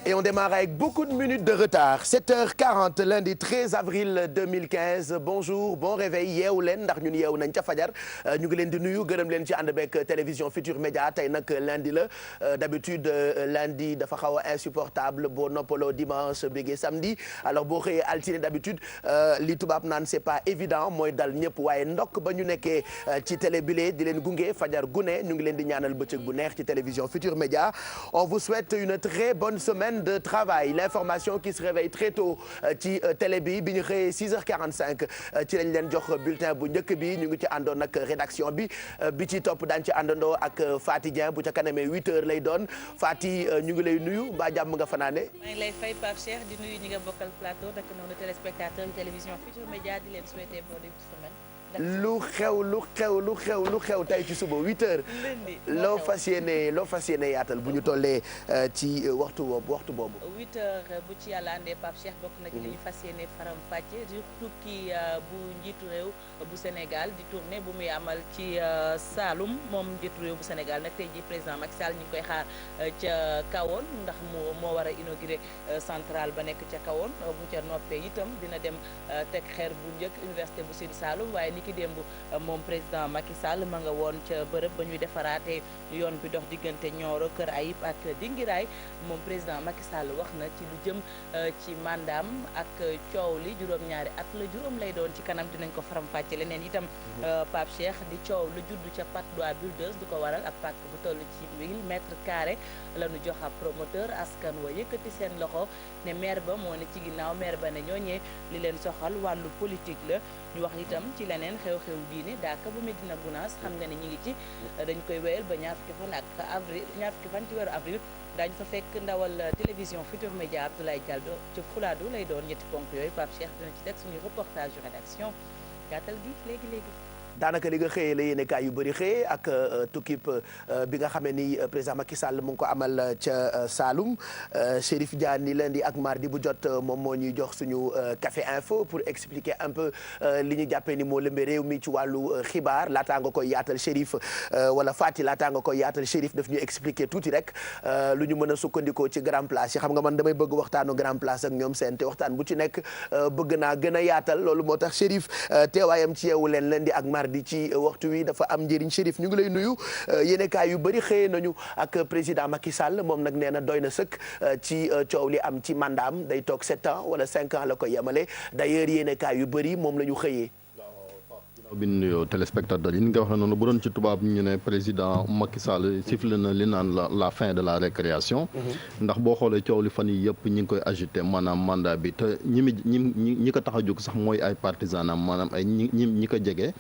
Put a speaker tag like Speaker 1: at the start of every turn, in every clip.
Speaker 1: Et on démarre avec beaucoup de minutes de retard 7h40 lundi 13 avril 2015 bonjour bon réveil yeewu leen ndax ñun yeewu nañ ca fajar ñu ngi leen di nuyu gërëm leen ci ànd beeg télévision Futur Média tey nag lundi la d'habitude lundi dafa xaw a insupportable boo noppaloo dimanche bégee samedi alors boo xëyee altine d'habitude li tubaab naan c'est pas évident mooy dal ñëpp waaye ndokk ba ñu nekkee ci télé bile di leen gunge fajar gune ñu ngi leen di ñaanal bëccëg bu neex ci télévision Futur Média on vous souhaite une très bonne semaine de travail l'information qui se réveille très tôt ci télé bi ñu xëyee 6h45 ci lañ leen jox bulletin bu njëkk bi ñu ngi ci àndoon nag rédaction bi ci topp daañu ci àndandoo ak Fati Dieng bu ca kanamee 8h lay doon Fati ñu ngi lay nuyu mbaa jàmm nga fanaane.
Speaker 2: maa ngi lay fay Pape Cheikh di nuyu ñi nga bokkal plateau nak noonu téléspectateurs yi télévision Futur Média di leen souhaiter bon début de semaine.
Speaker 1: lu xew tey ci suba 8h. loo fas yéene yaatal bu ñu tollee ci waxtu boobu.
Speaker 2: 8h bu ci yàlla andee Pape Cheikh bokk na ci li ñu fas yéene faram fàcce di tukki bu njiitu réew bu Sénégal di tournée bu muy amal ci Saloum moom njiitu réew bu Sénégal nag tey ji président Macky Sall ñu ngi koy xaar ca Kawoon ndax moo war a inauguré centrale ba nekk ca Kawoon bu ca noppee itam dina dem teg xeer bu njëkk université bu Sine Saloum waaye ki démb moom président Macky Sall ma nga woon ca bërëb ba ñuy defaraate yoon bi dox diggante Nioro Kër Ayib ak Dingiraay moom président Macky Sall wax na ci lu jëm ci mandaam ak coow li juróom-ñaari at la juróom lay doon ci kanam dinañ ko faram-fàcce leneen itam Pape Cheikh di coow lu judd ca Patte d'Oie Buldeuse du ko waral ab pàkk bu toll ci 1000 mètres carrés la ñu jox ab promoteur askan wa yëkkati seen loxo ne maire ba moo ne ci ginnaaw maire ba ne ñooñee li leen soxal wàllu politique la ñu wax itam ci leneen xew-xew diine daaka bu Medina Gounass xam nga ne ñi ngi ci dañ koy wéyal ba ñaar fukki fan ci weeru avril daañu fa fekk ndawal télévision Futur Média Abdoulaye Diallo ci Fulaadu lay doon ñetti ponk yooyu Pape Cheikh dina ci teg suñuy reportage yu rédaction gàttal gi léegi
Speaker 1: daanaka li nga xëyee la yéene kaay yu bëri xëyee ak tukkib bi nga xamee ni président Macky Sall mu ngi ko amal ca Saloum Chérif Diane ni lundi ak mardi bu jot moom moo ñuy jox suñu café info pour expliquer un peu li ñu jàppee ni moo lëmbee réew mi ci wàllu xibaar laataa nga koy yaatal Chérif wala Fati laataa nga koy yaatal Chérif daf ñu expliquer tuuti rek lu ñu mën a sukkandikoo ci grand place yi xam nga man damay bëgg waxtaanu grand place ak ñoom seen te waxtaan bu ci nekk bëgg naa gën a yaatal loolu moo tax Chérif teewaayam ci yeewu leen lundi ak mardi di ci waxtu wi dafa am njëriñ Chérif ñu ngi lay nuyu yéenekaay yu bëri xëyee nañu ak président Macky Sall moom nag nee na doy na sëkk ci coow li am ci mandaam day toog 7 ans wala 5 ans la ko yemale d'ailleurs yéenekaay yu bëri moom la ñu xëyee.
Speaker 3: bi ñu nuyoo téléspectateurs yi ni nga wax ne noonu bu doon ci tubaab ñu ne président Macky Sall sifflé na li naan la fin de la récréation ndax boo xoolee coow li fan yi yëpp ñi ngi koy agité maanaam mandat bi te ñi ko tax a jóg sax mooy ay partisans am maanaam ay ñi ko jege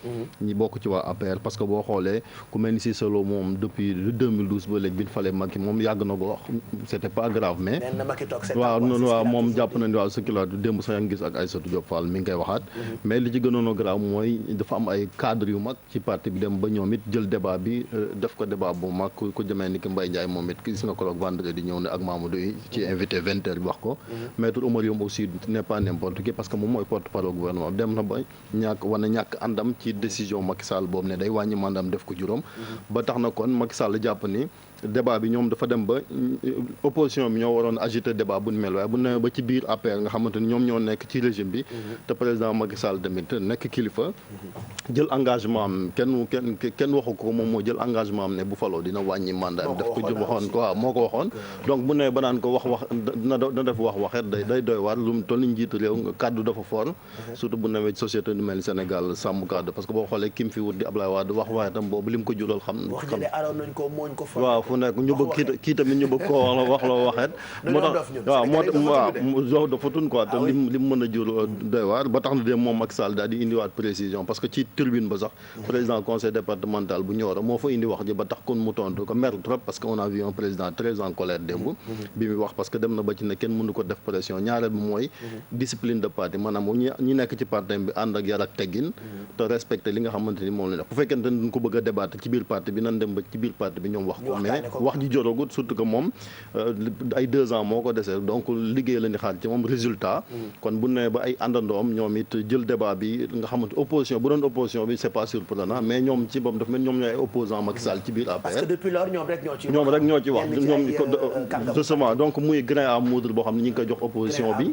Speaker 3: ñi bokk ci waa APR parce que boo xoolee ku mel ni Cissé Lo moom depuis 2012 ba léegi bi ñu falee Macky moom yàgg na ko wax c'était pas grave mais waaw moom jàpp nañ waaw ce qui la démb sax yaa ngi gis ak Aïssatou Diop Fall mi ngi koy waxaat mais li ci gënoon a grave mooy dafa am ay cadre yu mag ci parti bi dem ba ñoom it jël débat bi def ko débat bu mag ku jëmee ni ki Mbaye Ndiaye moom it gis nga ko ak vendredi ñëw ne ak Mamadou yi ci invité 20h bi wax ko maître Oumar Youm aussi n'est pas n'importe qui parce que moom mooy porte-parole gouvernement dem na ba ñàkk àndam ci décision Macky Sall boobu ne day wàññi mandam def ko juróom ba tax na kon Macky Sall jàpp ni débat bi ñoom dafa dem ba opposition bi ñoo waroon agiter débat bu ñu mel waaye bu ñu ba ci biir APR nga xamante ni ñoom ñoo nekk ci régime bi te président Macky Sall tamit nekk kilifa jël engagement am kenn waxu ko moom moo jël engagement am ne bu faloo dina wàññi mandat am def ko ju waxoon ko waaw moo ko waxoon donc bu ne ba naan ko wax na def waxet day doy waar lu mu toll ni njiitu réew kaddu dafa fort surtout bu newee société du mel ni Sénégal sàmm kaddu parce que boo xoolee kim fi wut di Ablaye Wade wax waaye tam boobu lim ko jural xam waaw fu nekk ñu bëgg kii tamit ñu bëgg ko wax la waxeet moo tax waaw dafa tun quoi te lim mën a jur doy waar ba tax na de moom Macky Sall daal di indiwaat précision parce que ci tribune ba sax président conseil départemental bu Nioro moo fa indi wax ji ba tax kon mu tontu ko mer trop parce que on a vu un président très en colère démb bi muy wax parce que dem na ba ci ne kenn mënu ko def pression ñaareel bi mooy discipline de parti maanaam ñi nekk ci parti bi ànd ak yar ak teggin te respecté li nga xamante ni moom la def bu fekkente ne duñ ko bëgg a débattre ci biir parti bi nan dem ba ci biir parti bi ñoom wax ko mais wax ji jotagut surtout que moom ay 2 ans moo ko dese donc liggéey la ni xaar ci moom résultat kon bu ne ba ay àndandoom ñoom it jël débat bi nga xamante opposition bu doon opposition bi c'est pas surprenant mais ñoom ci boppam dafa mel ñoom ñooy ay opposant Macky Sall ci biir APR
Speaker 1: parce que depuis lors ñoom rek ñoo ci wax
Speaker 3: justement donc muy grain à moudre boo xam ne ñu ngi koy jox opposition bi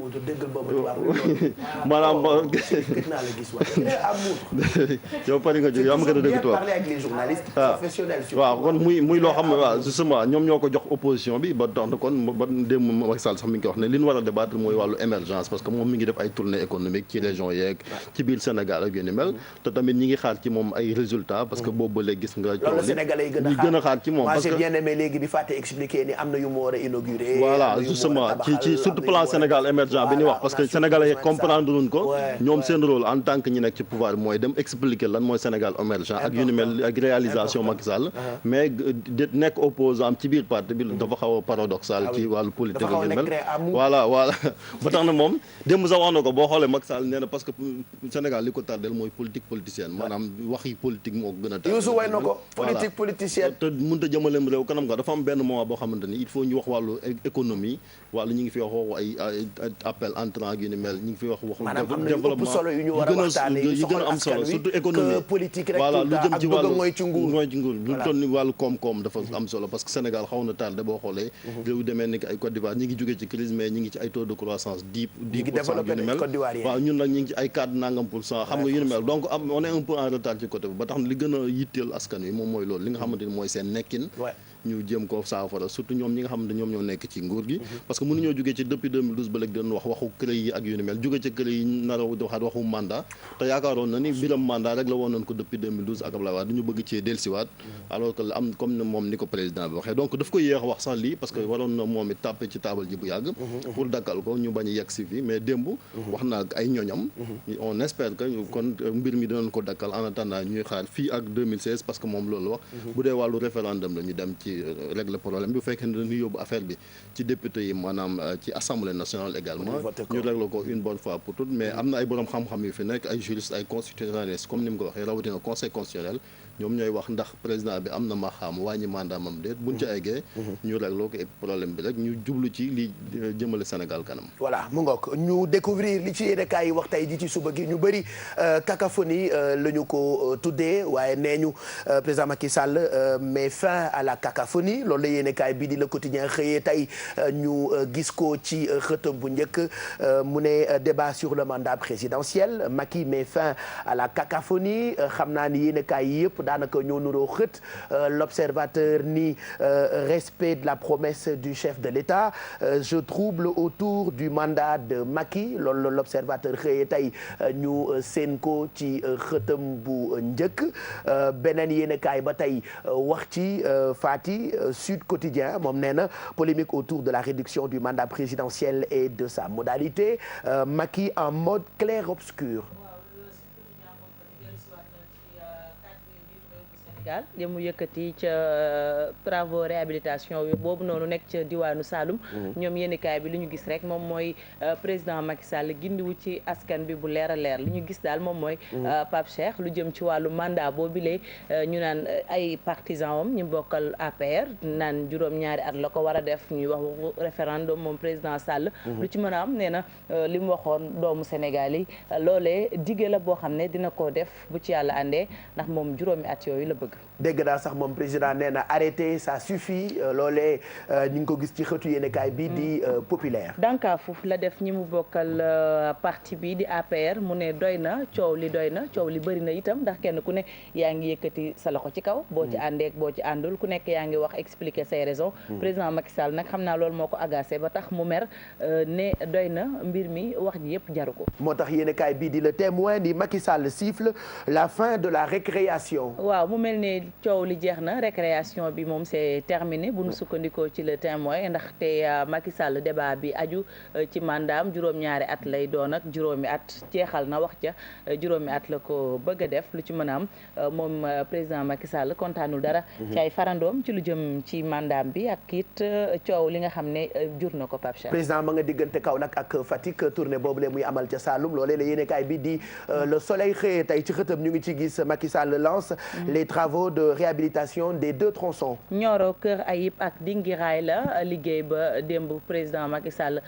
Speaker 3: maanaam yow pare nga jóg yaa ma gën a dégg toi waaw kon muy loo xam ne waaw justement ñoom ñoo ko jox opposition bi ba tax na kon ba démb Macky Sall sax mi ngi koy wax ne li ñu war a débattre mooy wàllu émergence parce que moom mi ngi def ay tournée économique ci région yeeg ci biir Sénégal ak yu ni mel te tamit ñi ngi xaar ci moom ay résultats parce que boobu ba léegi gis nga
Speaker 1: loolu Sénégalais yi gën a xaar ci moom parce que bien aimé léegi di fàtte expliquer ni am na yu mu war a inaugurer
Speaker 3: voilà justement ci surtout plan Sénégal émergent bi ni wax parce que Sénégalais yi comprendre luñ ko ñoom seen rôle en tant que ñi nekk ci pouvoir mooy dem expliquer lan mooy Sénégal émergent ak yu ni mel ak réalisation Macky Sall mais nekk opposant ci biir parti bi dafa xaw a paradoxal ci wàllu politique ak yu ni mel voilà ba tax na moom démb sax wax na ko boo xoolee Macky Sall nee na parce que Sénégal li ko tardel mooy politique politicienne maanaam waxi politique moo ko gën a tardel
Speaker 1: Youssou way na ko politique politicienne
Speaker 3: te mënut a jëmaleem réew kanam nga dafa am benn moment boo xamante ni il faut ñu wax wàllu économie wàllu ñu ngi fi wax ay appel entrant yu ni mel ñu ngi fi wax développement yi gën a am solo surtout économie voilà lu jëm ci wàllu mooy ci nguur lu toll ni wàllu koom-koom dafa am solo parce que Sénégal xaw na tardé boo xoolee réew demee ni ay Côte d'Ivoire ñi ngi jógee ci crise mais ñi ngi ci ay taux de croissance 10% yu ni mel waaw ñun nag ñi ngi ci ay 4 nangam % xam nga yu ni mel donc on est un peu en retard ci côté bi ba tax na li gën a yitteel askan wi moom mooy loolu li nga xamante ni mooy seen nekkin ñu jéem ko saafara surtout ñoom ñi nga xam ne ñoom ñoo nekk ci nguur gi parce que mënuñoo jógee ci depuis 2012 ba léegi doon wax waxu CREI yi ak yu ni mel jóge ci CREI yi nar a waxaat waxu mandat te yaakaaroon na ni biram mandat rek la woon nañ ko depuis 2012 ak Abdoulaye Wade duñu bëgg cee dellusiwaat alors que am comme ne moom ni ko président bi waxee donc daf ko yéex wax sax lii parce que waroon na moom it tàppe ci taabal ji bu yàgg pour dakkal ko ñu bañ a yegg si fii mais démb wax na ak ay ñoñam on espère que kon mbir mi dinañ ko dakkal en attendant ñuy xaar fii ak 2016 parce que moom loolu wax bu dee wàllu référendum la ñu dem ci régler problème bi bu fekkee ne dañuy yóbbu affaire bi ci député yi maanaam ci assemblée nationale également ñu régler ko une bonne fois pour toutes mais am na ay borom xam-xam yu fi nekk ay juristes ay constitutionnalistes comme ni mu ko waxee rawatina conseil constitutionnel ñoom ñooy wax ndax président bi am na ma xam wàññi mandat mam déet buñ ci eggee ñu régloo ko problème bi rek ñu jublu ci li jëmale Sénégal kanam
Speaker 1: voilà mu ngoog ñu découvrir li ci yéenekaay yi wax tey ji ci suba gi ñu bëri cacophonie la ñu ko tuddee waaye nee ñu président Macky Sall met fin à la cacophonie loolu la yéenekaay bii di Le Quotidien xëyee tey ñu gis ko ci xëtam bu njëkk mu ne débat sur le mandat présidentiel Macky met fin à la cacophonie xam naa ni yéenekaay yi yëpp daanaka ñoo nuroo xët l'observateur ni respect de la promesse du chef de l'État je trouble autour du mandat de Macky loolu l'observateur xëyee tey ñu seen ko ci xëtam bu njëkk beneen yéenekaay ba tey wax ci Fati Sud Quotidien moom nee na polémique autour de la réduction du mandat présidentiel et de sa modalité Macky en mode clair-obscur.
Speaker 2: li mu yëkkati ca travaux réhabilitation boobu noonu nekk ca diwaanu Saloum ñoom yéenekaay bi li ñu gis rek moom mooy président Macky Sall gindiwu ci askan bi bu leer a leer li ñu gis daal moom mooy Pape Cheikh lu jëm ci wàllu mandat boobilee ñu naan ay partisans am ñu bokkal APR naan juróom-ñaari at la ko war a def ñuy wax référendum moom président Sall lu ci mën a am nee na li mu waxoon doomu Sénégal yi loolee dige la boo xam ne dina ko def bu ci yàlla àndee ndax moom juróomi at yooyu la bëgg
Speaker 1: dégg naa sax moom président nee na arrêté ça suffit loolee ñu ngi ko gis ci xëtu yéenekaay bi di populaire
Speaker 2: danka foofu la def ñi mu bokkal parti bi di APR mu ne doy na coow li bëri na itam ndax kenn ku ne yaa ngi yëkkati sa loxo ci kaw boo ci àndeek boo ci àndul ku nekk yaa ngi wax expliquer ses raisons président Macky Sall nag xam naa loolu moo ko agacé ba tax mu mer ne doy na mbir mi wax ji yëpp jaru ko
Speaker 1: moo tax yéenekaay bi di Le Témoin di Macky Sall siffle la fin de la récréation
Speaker 2: waaw mu mel ne coow li jeex na récréation bi moom c'est terminé bu nu sukkandikoo ci Le Témoin ndaxte Macky Sall débat bi aju ci mandaam juróom-ñaari at lay doon ak juróomi at jeexal na wax ca juróomi at la ko bëgg a def lu ci mën a am moom président Macky Sall kontaanul dara ci ay farandoom ci lu jëm ci mandaam bi ak it coow li nga xam ne jur na ko Pape Cheikh
Speaker 1: président ma nga diggante Kaolack ak Fatick tournée boobu le muy amal ca Saloum loolee la yéenekaay bi di Le Soleil xëyee tey ci xëtam ñu ngi ci gis Macky Sall lance les travaux travaux de réhabilitation des 2 tronçons.
Speaker 2: Nioro Kër Ayib ak Dingiraay la liggéey ba démb président Macky Sall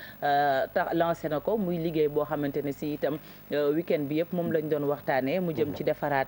Speaker 2: lancé na ko muy liggéey boo xamante ne si itam week-end bi yëpp moom lañ doon waxtaanee mu jëm ci defaraat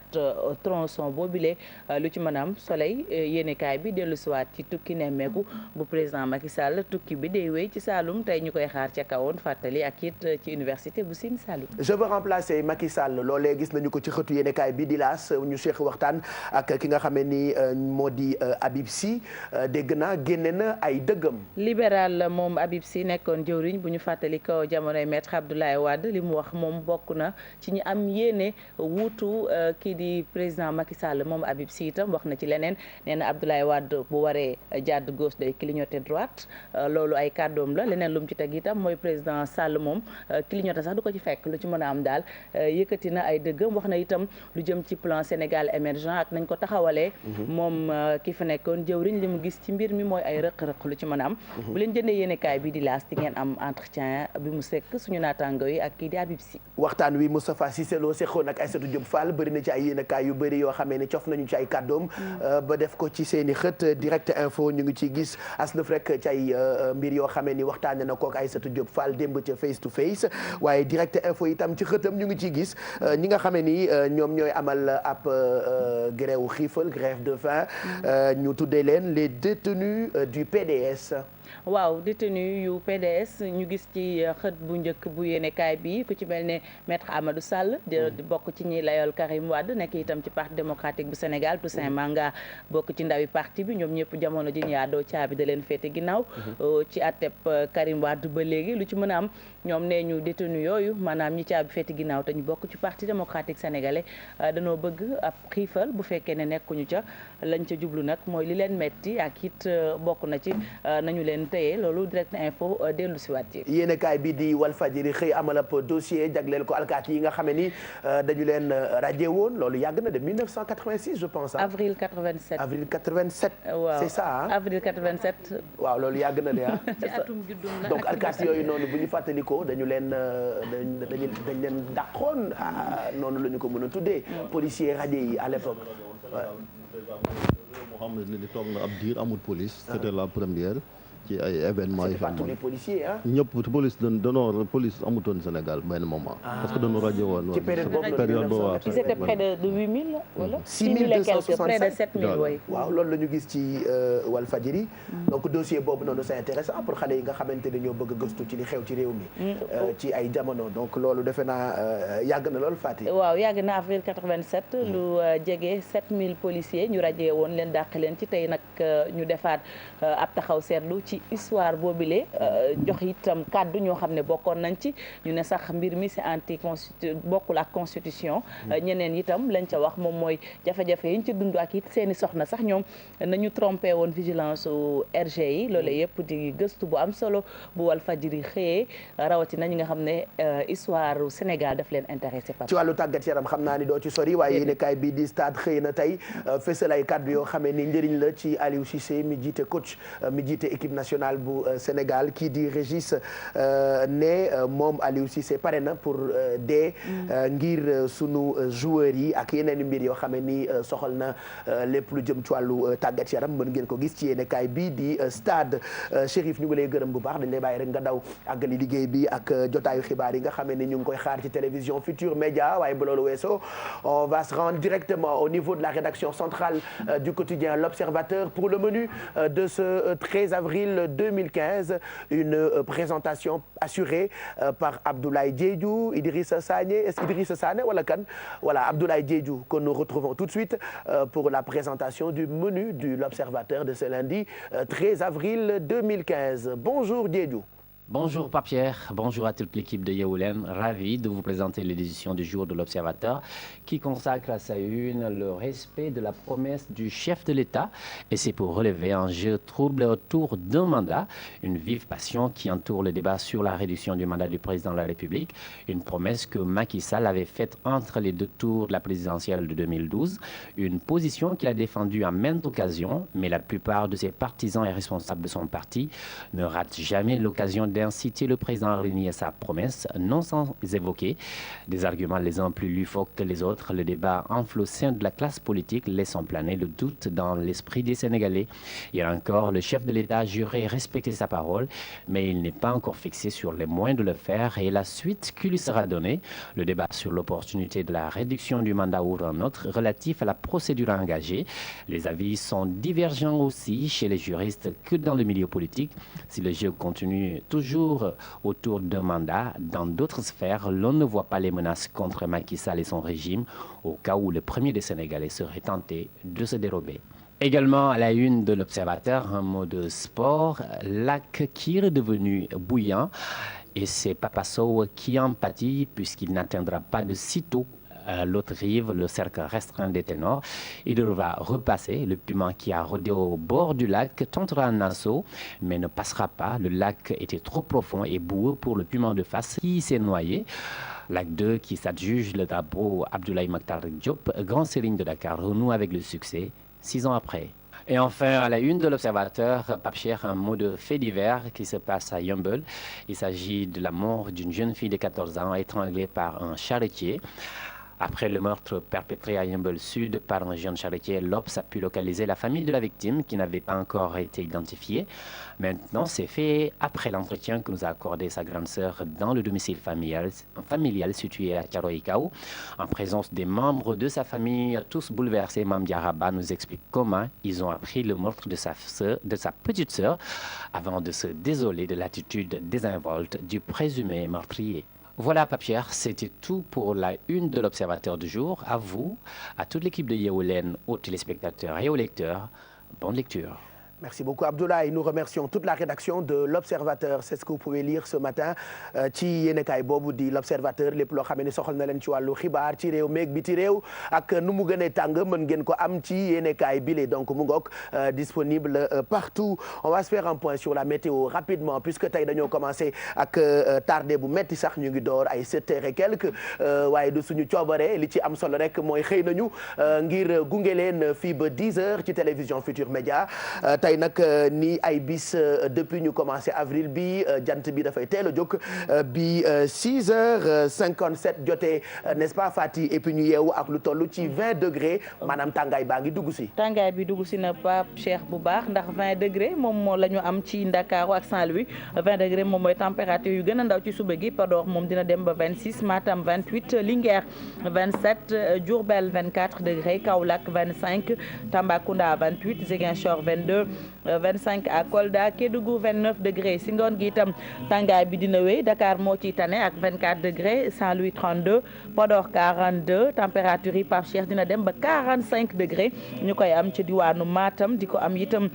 Speaker 2: tronçon boobile lu ci mën a am soleil yéenekaay bi dellu siwaat ci tukki nemmeeku bu président Macky Sall tukki bi day wéy ci Saloum tey ñu koy xaar ca kawoon fàttali ak it ci université bu Sine Saloum.
Speaker 1: Je veux remplacer Macky Sall loolee gis nañu ko ci xëtu yéenekaay bi di laas ñu seq waxtaan ak ki nga xamee ni moo di Habib Sy dégg naa génne na ay dëggam.
Speaker 2: libéral moom Habib Sy nekkoon jëwriñ bu ñu fàttali ko jamonoy maître Abdoulaye Wade li mu wax moom bokk na ci ñi am yéene wuutu kii di président Macky Sall moom Habib Sy itam wax na ci leneen nee na Abdoulaye Wade bu waree jàdd gauche day clignoter droite loolu ay kàddoom la leneen lu mu ci teg itam mooy président Sall moom clignoter sax du ko ci fekk lu ci mën a am daal yëkkati na ay dëggam wax na itam lu jëm ci plan Sénégal émergent ak nañ ko taxawalee moom ki fa nekkoon jëwriñ li mu gis ci mbir mi mooy ay rëq-rëq lu ci mën a am bu leen jëndee yéenekaay bi di laas di ngeen am entretien bi mu sekk suñu naataango yi ak kii di Habib Sy.
Speaker 1: waxtaan wi Moustapha Cissé Lo seqoon ak Aïssatou Diop Fall bëri na ci ay yéenekaay yu bëri yoo xamee ne cof nañu ci ay kàddoom ba def ko ci seen i xët direct info ñu ngi ciy gis aslëf rek ci ay mbir yoo xamee ni waxtaane na kook Aïssatou Diop Fall démb ca face to face waaye direct info itam ci xëtam ñu ngi ciy gis ñi nga xamee ni ñoom ñooy amal ab grève xiifal grève de faim ñu tuddee leen les détenus du PDS.
Speaker 2: waaw détenu yu PDS ñu gis ci xët bu njëkk bu yéenekaay bi ku ci mel ne maître Amadou Sall di bokk ci ñi layool Karim Wade nekk itam ci parti démocratique bu Sénégal Toussaint Manga bokk ci ndawi parti bi ñoom ñëpp jamono ji ñu àddoo caabi da leen féete ginnaaw ci àtteb Karim Wade ba léegi lu ci mën a am ñoom nee ñu détenu yooyu maanaam ñi caabi féete ginnaaw te ñu bokk ci parti démocratique sénégalais dañoo bëgg ab xiifal bu fekkee ne nekkuñu ca lañ ca jublu nag mooy li leen metti ak it bokk na ci nañu leen teye loolu direct info dellu si waat ci
Speaker 1: yéenekaay bi di Walfadjri xëy amal ab dossier jagleel ko alkaati yi nga xam ni dañu leen radié woon loolu yàgg na de 1986 je pense.
Speaker 2: avril 87
Speaker 1: avril 87.
Speaker 2: waaw
Speaker 1: c'est ça ah.
Speaker 2: avril 87.
Speaker 1: waaw loolu yàgg na de ah.
Speaker 2: ci atum juddum la
Speaker 1: donc alkaati yooyu noonu bu ñu fàttalikoo dañu leen dañ leen dàqoon noonu la ñu ko mën a tuddee. policiers radiés yi à l'époque.
Speaker 3: moo xam ne ni toog na ab diir amul police. c'était la première. ci ay événements yi
Speaker 1: pas tous les policiers ah.
Speaker 3: ñëpp police danoo police amutoon Sénégal benn moment. parce que dañoo rajo woon.
Speaker 1: ci période boobu
Speaker 2: waaw. ils étaient près de 8000 wala.
Speaker 1: 6265
Speaker 2: près de 7000 oui.
Speaker 1: waaw loolu la ñu gis ci Walfadjri. donc dossier boobu noonu c'est intéressant pour xale yi nga xamante ne ñoo bëgg a gëstu ci li xew ci réew mi. ci ay jamono donc loolu defe naa yàgg na lool Fatick.
Speaker 2: waaw yàgg na avril 87. lu jege 7000 policiers ñu rajee woon leen dàq leen ci tey nag ñu defaat ab taxaw seetlu ci histoire boobile jox itam kàddu ñoo xam ne bokkoon nañ ci ñu ne sax mbir mi c'est anti bokkul ak constitution ñeneen itam lañ ca wax moom mooy jafe-jafe yi ñu ci dund ak it seeni soxna sax ñoom nañu trompé woon vigilance u RG yi loolu yëpp di gëstu bu am solo bu Walfadjri xëyee rawatina ñi nga xam ne histoire Sénégal daf leen intéressé par
Speaker 1: ci wàllu tàggat yaram xam naa ni doo ci sori waaye yéenekaay bi di stade xëy na tey fësal ay kàddu yoo xamee ni njëriñ la ci Aliou Cissé mi jiite coach mi jiite équipe nationale bu Sénégal kii di Régis ne moom Aliou Cissé pare na pour dee ngir sunu joueurs yi ak yeneen mbir yoo xam ne ni soxal na lépp lu jëm ci wàllu tàggat yaram mën ngeen ko gis ci yéenekaay bi di stade Chérif ñu ngi lay gërëm bu baax dañ lay bàyyi rek nga daw àggali liggéey bi ak jotaayu xibaar yi nga xam ne ñu ngi koy xaar ci télévision Futur Média waaye ba loolu weesoo on va se rendre directement au niveau de la rédaction centrale du quotidien L'Observateur pour le menu de ce 13 avril 2015, une présentation assurée par Abdoulaye Diédhiou, Idrissa Sané, est-ce Idrissa Sané wala kan? Voilà, Abdoulaye Diédhiou que nous retrouvons tout de suite pour la présentation du menu de L'Observateur de ce lundi 13 avril 2015. Bonjour Diédhiou.
Speaker 4: Bonjour Pape Pierre, bonjour à toute l'équipe de Yeewu Leen, ravi de vous présenter l'édition du jour de l'Observateur qui consacre à sa une le respect de la promesse du chef de l'État et c'est pour relever un jeu trouble autour d'un mandat, une vive passion qui entoure le débat sur la réduction du mandat du président de la République, une promesse que Macky Sall avait faite entre les deux tours de la présidentielle de 2012, une position qu'il a défendue à maintes occasions, mais la plupart de ses partisans et responsables de son parti ne ratent jamais l'occasion d'inciter le président à renier sa promesse, non sans évoquer des arguments les uns plus loufoques que les autres. Le débat enfle au sein de la classe politique, laissant planer le doute dans l'esprit des Sénégalais. Hier encore, le chef de l'État a juré respecter sa parole, mais il n'est pas encore fixé sur les moyens de le faire et la suite qui lui sera donnée. Le débat sur l'opportunité de la réduction du mandat ou un autre relatif à la procédure engagée. Les avis sont divergents aussi chez les juristes que dans le milieu politique. Si le jeu continue toujours autour d'un mandat, dans d'autres sphères, l'on ne voit pas les menaces contre Macky Sall et son régime au cas où le premier des Sénégalais serait tenté de se dérober. Également à la une de l'Observateur, un mot de sport, lac qui est devenu bouillant et c'est Papa Sow qui en pâtit puisqu'il n'atteindra pas de sitôt l'autre rive, le cercle restreint des ténors. Il devra repasser. Le puma qui a rôdé au bord du lac tentera un assaut, mais ne passera pas. Le lac était trop profond et boueux pour le puma de face qui s'est noyé. Lac 2 qui s'adjuge le drapeau Abdoulaye Makhtar Diop, grand sérigne de Dakar, renoue avec le succès 6 ans après. Et enfin, à la une de l'Observateur, Pape Cheikh, un mot de fait divers qui se passe à Yeumbeul. Il s'agit de la mort d'une jeune fille de 14 ans étranglée par un charretier. Après le meurtre perpétré à Yeumbeul Sud par un jeune charretier, l'Obs a pu localiser la famille de la victime qui n'avait pas encore été identifiée. Maintenant, c'est fait après l'entretien que nous a accordé sa grande sœur dans le domicile familial situé à Thiaroye-Kao. En présence des membres de sa famille, tous bouleversés, Mame Diaraba nous explique comment ils ont appris le meurtre de sa petite sœur avant de se désoler de l'attitude désinvolte du présumé meurtrier. Voilà, Pape Cheikh, c'était tout pour la une de l'Observateur du jour. À vous, à toute l'équipe de Yeewu Leen, aux téléspectateurs et aux lecteurs, bonne lecture.
Speaker 1: Merci beaucoup Abdoulaye. Nous remercions toute la rédaction de l'Observateur. C'est ce que vous pouvez lire ce matin ci yéenekaay boobu di l'Observateur lépp loo xam ne soxal na leen ci wàllu xibaar ci réew meeg biti réew ak nu mu gënee tàng mën ngeen ko am ci yéenekaay bile donc mu ngoog disponible partout. On va se faire un point sur la météo rapidement puisque tey dañoo commencé ak tardé bu metti sax ñu ngi door ay 7 heures et quelques waaye du suñu coobare li ci am solo rek mooy xëy nañu ngir gunge leen fii ba 10 heures ci télévision Futur Média. tey nag ni ay bis depuis ñu commencé avril bi jant bi dafay teel a jóg bi 6h57 jotee n'est-ce pas Fati et puis ñu yeewu ak lu toll ci 20 degrés maanaam tàngaay baa ngi dugg si.
Speaker 2: tàngaay bi dugg si na Pape Cheikh bu baax ndax 20 degrés moom moo la ñu am ci Ndakaaru ak Saint-Louis 20 degrés moom mooy température yu gën a ndaw ci suba gi Podor moom dina dem ba 26 Matam 28 Linguère 27 Diourbel 24 degrés Kaolack 25 Tambacounda 28 Ziguinchor 22 25 à Kolda Kédougou 29 degrés si ngoon gi itam tàngaay bi dina wéy Dakar moo ciy tane ak 24 degrés Saint-Louis 32 Podor 42 température yi Pape Cheikh dina dem ba 45 degrés ñu koy am ci diwaanu Matam di ko am itam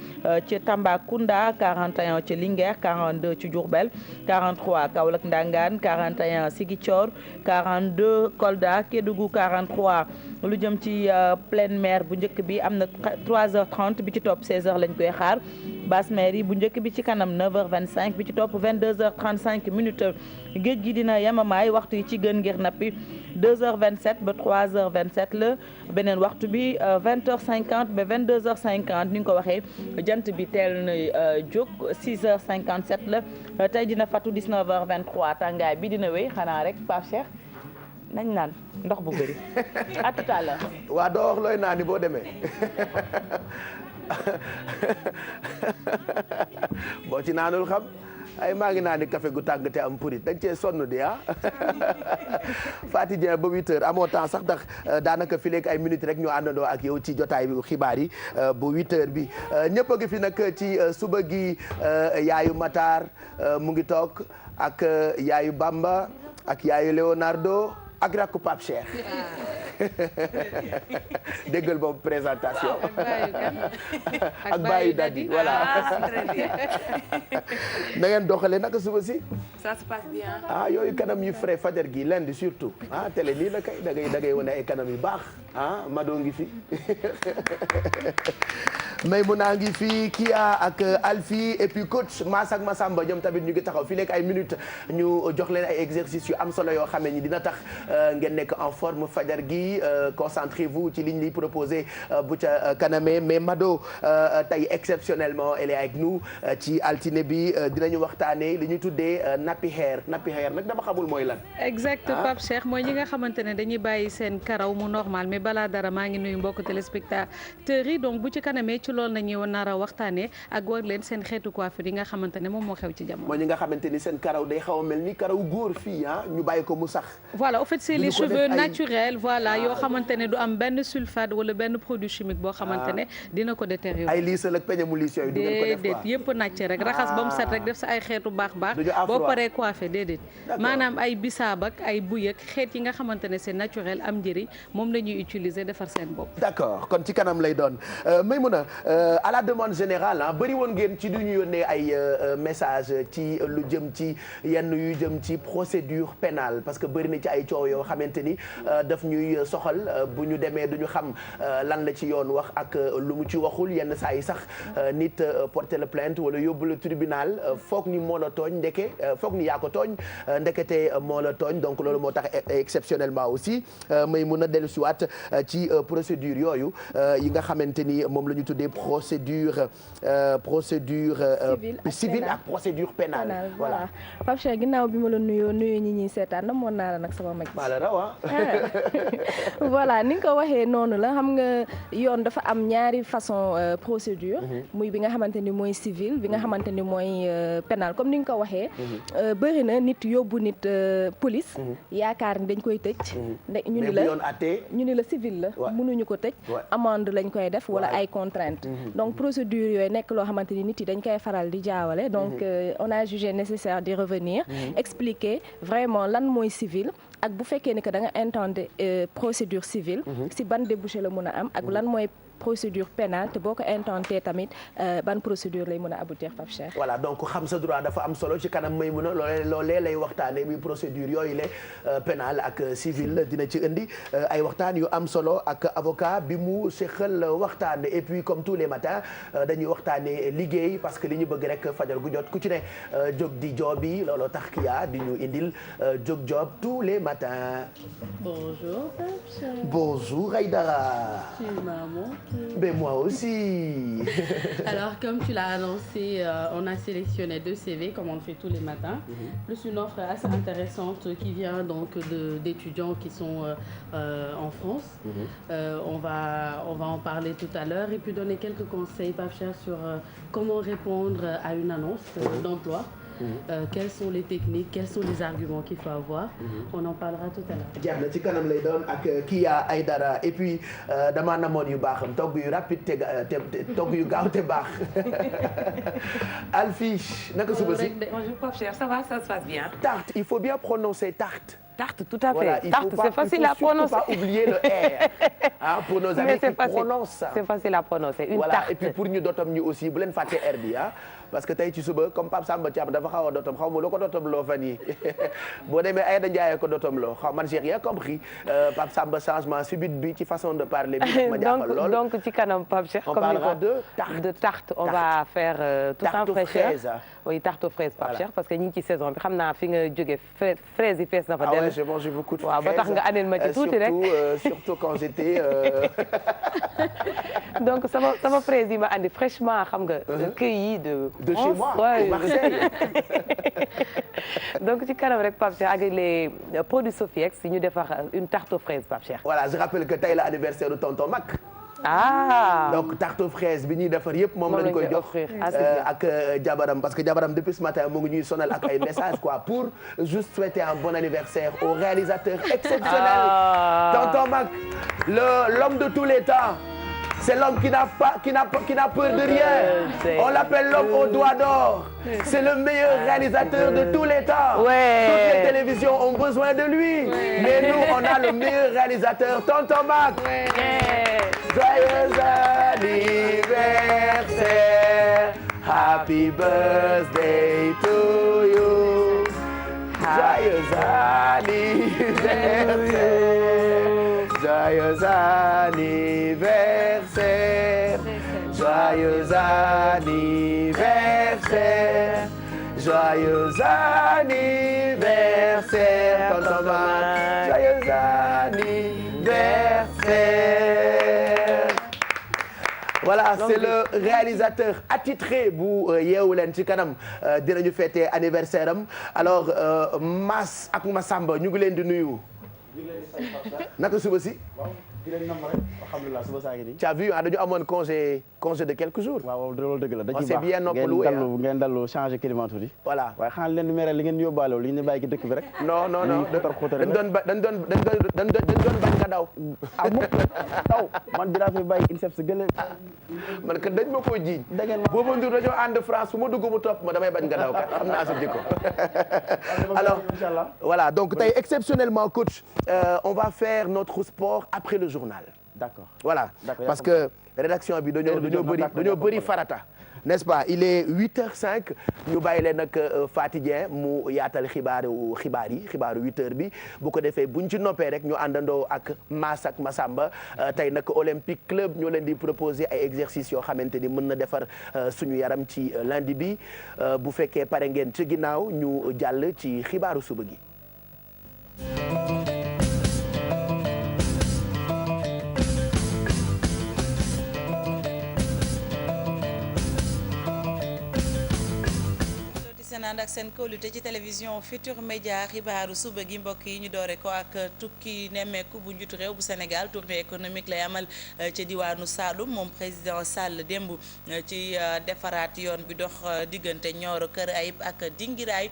Speaker 2: ci Tambacounda 41 ci Linguère 42 ci Diourbel 43 Kaolack Ndangaan 41 Ziguinchor 42 Kolda Kédougou 43 lu jëm ci pleine mer bu njëkk bi am na 3h30 bi ci topp 16h lañ koy xaar basse mer yi bu njëkk bi ci kanam 9h25 bi ci topp 22h35 minutes géej gi dina yemamaay waxtu yi ci gën ngir nappi 2h27 ba 3h27 la beneen waxtu bi 20h50 ba 22h50 ni nga ko waxee jant bi teel na jóg 6h57 la tey dina fatu 19h23 tàngaay bi dina wéy xanaa rek Pape Cheikh nañ naan ndox bu bëri à tout à l'heure.
Speaker 1: waa doo wax looy naani boo demee boo ci naanul xam ay maa ngi naan ni café gu tàng te am purit dañ cee sonn di ah Faty Dieng ba 8h amoo temps sax ndax daanaka fi léegi ay minutes rek ñu àndandoo ak yow ci jotaay bi xibaar yi bu 8h bi ñëpp a ngi fi nag ci suba gi yaayu Matar mu ngi toog ak yaayu Bamba ak yaayu Leonardo ak rakku Pape Cheikh déggal boobu présentation ak Bayu Dadi voilà na ngeen doxalee naka suba si
Speaker 5: ça se passe bien
Speaker 1: yooyu kanam yu frais fajar gi lundi surtout télé nii la kay da ngay wane ay kanam yu baax Mado ngi fi Maymouna ngi fii Kia ak Alfie et puis coach Mass ak Massamba ñoom tamit ñu ngi taxaw fii léegi ay minutes ñu jox leen ay exercices yu am solo yoo xam ne dina tax ngeen nekk en forme fajar gi concentrez-vous ci liñ li proposé bu ca kaname mais Mado tey exceptionnellement elle est avec nous ci altine bi dinañu waxtaanee li ñu tuddee nappy hair nag dama xamul mooy lan.
Speaker 5: exact Pape Cheikh mooy ñi nga xamante ne dañuy bàyyi seen karaw mu normal mais balaa dara maa ngi nuyu mbokk téléspectateurs yi donc bu ci kanamee ci loolu nañu nar a waxtaanee ak war leen seen xeetu coiffure yi nga xamante ne moom moo xew ci jamono.
Speaker 1: mooy ñi nga xamante ni seen karaw day xaw a mel ni karaw góor fii ñu bàyyi ko mu sax.
Speaker 5: voilà en fait c'est les cheveux naturels voilà yoo xamante ne du am benn sulfate wala benn produit chimique boo xamante ne dina ko détériorer.
Speaker 1: ay liisal ak peñe mu liis yooyu du ngeen ko def
Speaker 5: déedéet yëpp nàcc rek raxas ba mu set rek def sa ay xeetu baax boo paree coiffé déedéet maanaam ay bisaab ak ay buy ak xeet yi nga xamante ne c'est naturel am njëriñ moom la ñuy utiliser defar seen bopp.
Speaker 1: d'accord kon ci kanam lay doon Maymouna à la demande générale bëri woon ngeen ci du ñu yónnee ay message ci lu jëm ci yenn yu jëm ci procédure pénale parce que bëri na ci ay coow yoo xamante ni daf ñuy soxal bu ñu demee du ñu xam lan la ci yoon wax ak lu mu ci waxul yenn saa yi sax nit porter la plainte wala yóbbu la tribunal foog ni moo la tooñ foog ni yaa ko tooñ ndekete moo la tooñ donc loolu moo tax exceptionnellement aussi Maymouna dellusiwaat ci procédure yooyu yi nga xamante ni moom la ñu tuddee procédure civile ak procédure pénale voilà.
Speaker 6: Pape Cheikh ginnaaw bi ma la nuyu ñi ñuy seetaan na moon naa la nag sama mag
Speaker 1: maa la raw
Speaker 6: voilà ni nga ko waxee noonu la xam nga yoon dafa am ñaari façon procédure muy bi nga xamante ni mooy civil bi nga xamante ni mooy pénal comme ni nga ko waxee bëri na nit yóbbu nit police yaakaar ni dañ koy tëj ñu ni la civil la mënuñu ko tëj amende lañ koy def wala ay contraintes donc procédure yooyu nekk loo xamante ni nit yi dañ koy faral di jaawale donc on a jugé nécessaire d'y revenir expliquer vraiment lan mooy civil ak bu fekkee ni que da nga intenter procédure civile si ban débouché la mën a am ak lan mooy procédure pénale te boo ko intenté tamit ban procédure lay mën a aboutir Pape Cheikh.
Speaker 1: voilà donc xam sa droit dafa am solo ci kanam Maymouna loolee lay waxtaanee muy procédure yooyu la pénale ak civil dina ci indi ay waxtaan yu am solo ak avocat bi mu seqal waxtaan et puis comme tous les matins dañuy waxtaanee liggéey parce que li ñu bëgg rek fajar gu jot ku ci ne jóg di job yi looloo tax Kia di ñu indil jóg job tous les matins.
Speaker 2: Bonjour Pape Cheikh.
Speaker 1: Bonjour Aïdara.
Speaker 2: Tu es maman.
Speaker 1: Ben moi aussi.
Speaker 7: Alors comme tu l'as annoncé, on a sélectionné 2 CV comme on le fait tous les matins, plus une offre assez intéressante qui vient donc d'étudiants qui sont en France. On va en parler tout à l'heure et puis donner quelques conseils Pape Cheikh sur comment répondre à une annonce d'emploi. Quelles sont les techniques, quels sont les arguments qu'il faut avoir. On en parlera tout à l'heure.
Speaker 1: jeex na ci kanam lay doon ak Kia Aïdara et puis damaa namoon yu baaxam togg yu rapide te togg yu gaaw te baax Alfie naka suba si.
Speaker 8: Bonjour Pape Cheikh, ça va, ça se passe bien.
Speaker 1: Tarte, il faut bien prononcer tarte.
Speaker 8: Tarte, tout à fait.
Speaker 1: Voilà,
Speaker 8: tarte, c'est facile à prononcer.
Speaker 1: Il ne faut pas oublier le R. Pour nos amis qui prononcent ça.
Speaker 8: C'est facile à prononcer. Une
Speaker 1: voilà,
Speaker 8: tarte.
Speaker 1: Et puis pour ñu dootam ñu aussi bu leen fàtte R bi parce que tey ci suba comme Pape Samba Thiam dafa xaw a dootam xaw ma loo ko dootam loo fan yi boo demee Aïda Ndiaye ko dootam loo xaw man j'ai rien compris Pape Samba changement subit bi ci façon de parler bi ma jàppal lool.
Speaker 8: donc ci kanam Pape Cheikh.
Speaker 1: On parlera de tarte.
Speaker 8: De tarte. On va faire tout en fraîcheur. Oui, tarte aux fraises Pape Cheikh parce que ñu ngi ci saison bi xam naa fi nga jógee fraise yi fees na fa.
Speaker 1: Ah ouais, j'ai mangé beaucoup de fraises.
Speaker 8: waaw ba tax nga andil ma ci tuuti rek.
Speaker 1: Surtout quand j'étais.
Speaker 8: donc sama fraise yi ma andi fraîchement xam nga. cueilli de
Speaker 1: chez moi.
Speaker 8: Ouais.
Speaker 1: Marseille.
Speaker 8: donc ci kanam rek Pape Cheikh ak les produits Sofiex ñu defar une tarte aux fraises Pape Cheikh.
Speaker 1: Voilà, je rappelle que tey la anniversaire de tonton Mac. Donc tarte aux fraises bi ñuy defar yëpp moom lañ koy jox ak jabaram parce que jabaram depuis ce matin mu ngi ñuy sonal ak ay messages quoi pour juste souhaiter un bon anniversaire au réalisateur exceptionnel tonton Mac l'homme de tous les temps. C'est l'homme qui n'a peur de rien. On l'appelle l'homme aux doigts d'or. C'est le meilleur réalisateur de tous les temps.
Speaker 8: Ouais.
Speaker 1: Toutes les télévisions ont besoin de lui. Ouais. Mais nous, on a le meilleur réalisateur, tonton Mac.
Speaker 8: Ouais.
Speaker 1: Joyeux anniversaire. Happy birthday to you. Joyeux anniversaire. Joyeux anniversaire. Joyeux anniversaire, joyeux anniversaire, tonton Max, joyeux anniversaire. Voilà, c'est le réalisateur attitré bu Yeewu Leen ci kanam dinañu fêter anniversaire am alors Mass ak Massamba ñu ngi leen di nuyu. naka suba si.
Speaker 9: di leen nam rek alhamdulilah suba saa ngi nii.
Speaker 1: tu as vu dañu amoon congé de quelques jours.
Speaker 9: waaw loolu dëgg la da
Speaker 1: on
Speaker 9: ciy
Speaker 1: s'est bien noppalu
Speaker 9: ngeen dallu changer climat tuuti.
Speaker 1: voilà
Speaker 9: waaye xanaa leen mere li ngeen yóbbaale li ngeen bàyyi ci dëkk bi rek.
Speaker 1: non dañ doon bañ nga daw.
Speaker 9: ah mukk daw man dinaa fi bàyyi INSEP sa gële.
Speaker 1: man kat dañ ma koo jiiñ.
Speaker 9: da ngeen ma
Speaker 1: boobu ndur dañoo ànd France fu ma dugg mu topp ma damay bañ nga daw kat xam naa sa jikko. alors voilà donc tey exceptionnellement coach on va faire notre sport après le journal.
Speaker 9: D'accord.
Speaker 1: Voilà parce que rédaction bi dañoo bëri farata n'est-ce pas il est 8h05 ñu bàyyi leen nag Faty Dieng mu yaatal xibaaru 8h bi bu ko defee buñ ci noppee rek ñu àndandoo ak Mass ak Massamba tey nag Olympique Club ñoo leen di proposer ay exercices yoo xamante ni mën na defar suñu yaram ci lundi bi bu fekkee pare ngeen ci ginnaaw ñu jàll ci xibaaru suba gi.
Speaker 2: ànd ak seen kóolute ci télévision Futur Média xibaaru suba gi mbokk yi ñu doore ko ak tukki nemmeeku bu njiitu réew bu Sénégal tournée économique lay amal ca diwaanu Saloum moom président Sall démb ci defaraat yoon bi dox diggante Nioro Kër Ayib ak Dingiraay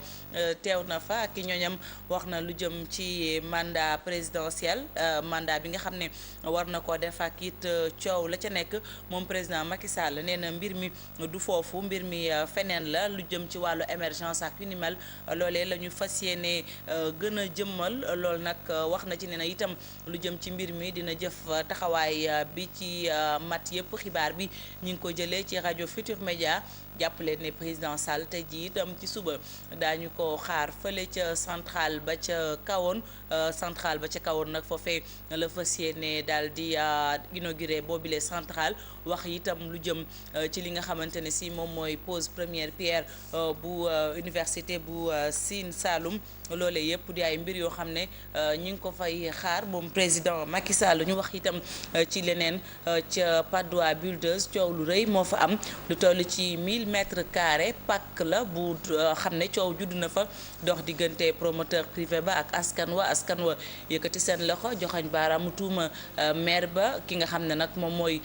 Speaker 2: teew na fa ak ñooñam wax na lu jëm ci mandat présidentiel mandat bi nga xam ne war na ko def ak it coow la ca nekk moom président Macky Sall nee na mbir mi du foofu mbir mi feneen la lu jëm ci wàllu émergence ak yu ni mel loolee la ñu fas yéene gën a jëmmal loolu nag wax na ci ne na itam lu jëm ci mbir mi dina jëf taxawaay bi ci mat yëpp xibaar bi ñu ngi ko jëlee ci rajo Futur Média jàppale ne président Sall tey jii itam ci suba daañu ko xaar fële ca centrale ba ca kawoon nag foofee la fas yéene daal di inauguré boobile centrale wax itam lu jëm ci li nga xamante ne si moom mooy pose première pierre bu université bu Sine Saloum loolee yëpp di ay mbir yoo xam ne ñu ngi ko fay xaar moom président Macky Sall ñu wax itam ci leneen ca Patte d'Oie Buldeuse coow lu rëy moo fa am lu toll ci 1000 mètres carrés pàkk la bu xam ne coow judd na fa dox diggante promoteur privé ba ak askan wa yëkkati seen loxo joxañ baaraamu tuuma maire ba ki nga xam ne nag moom mooy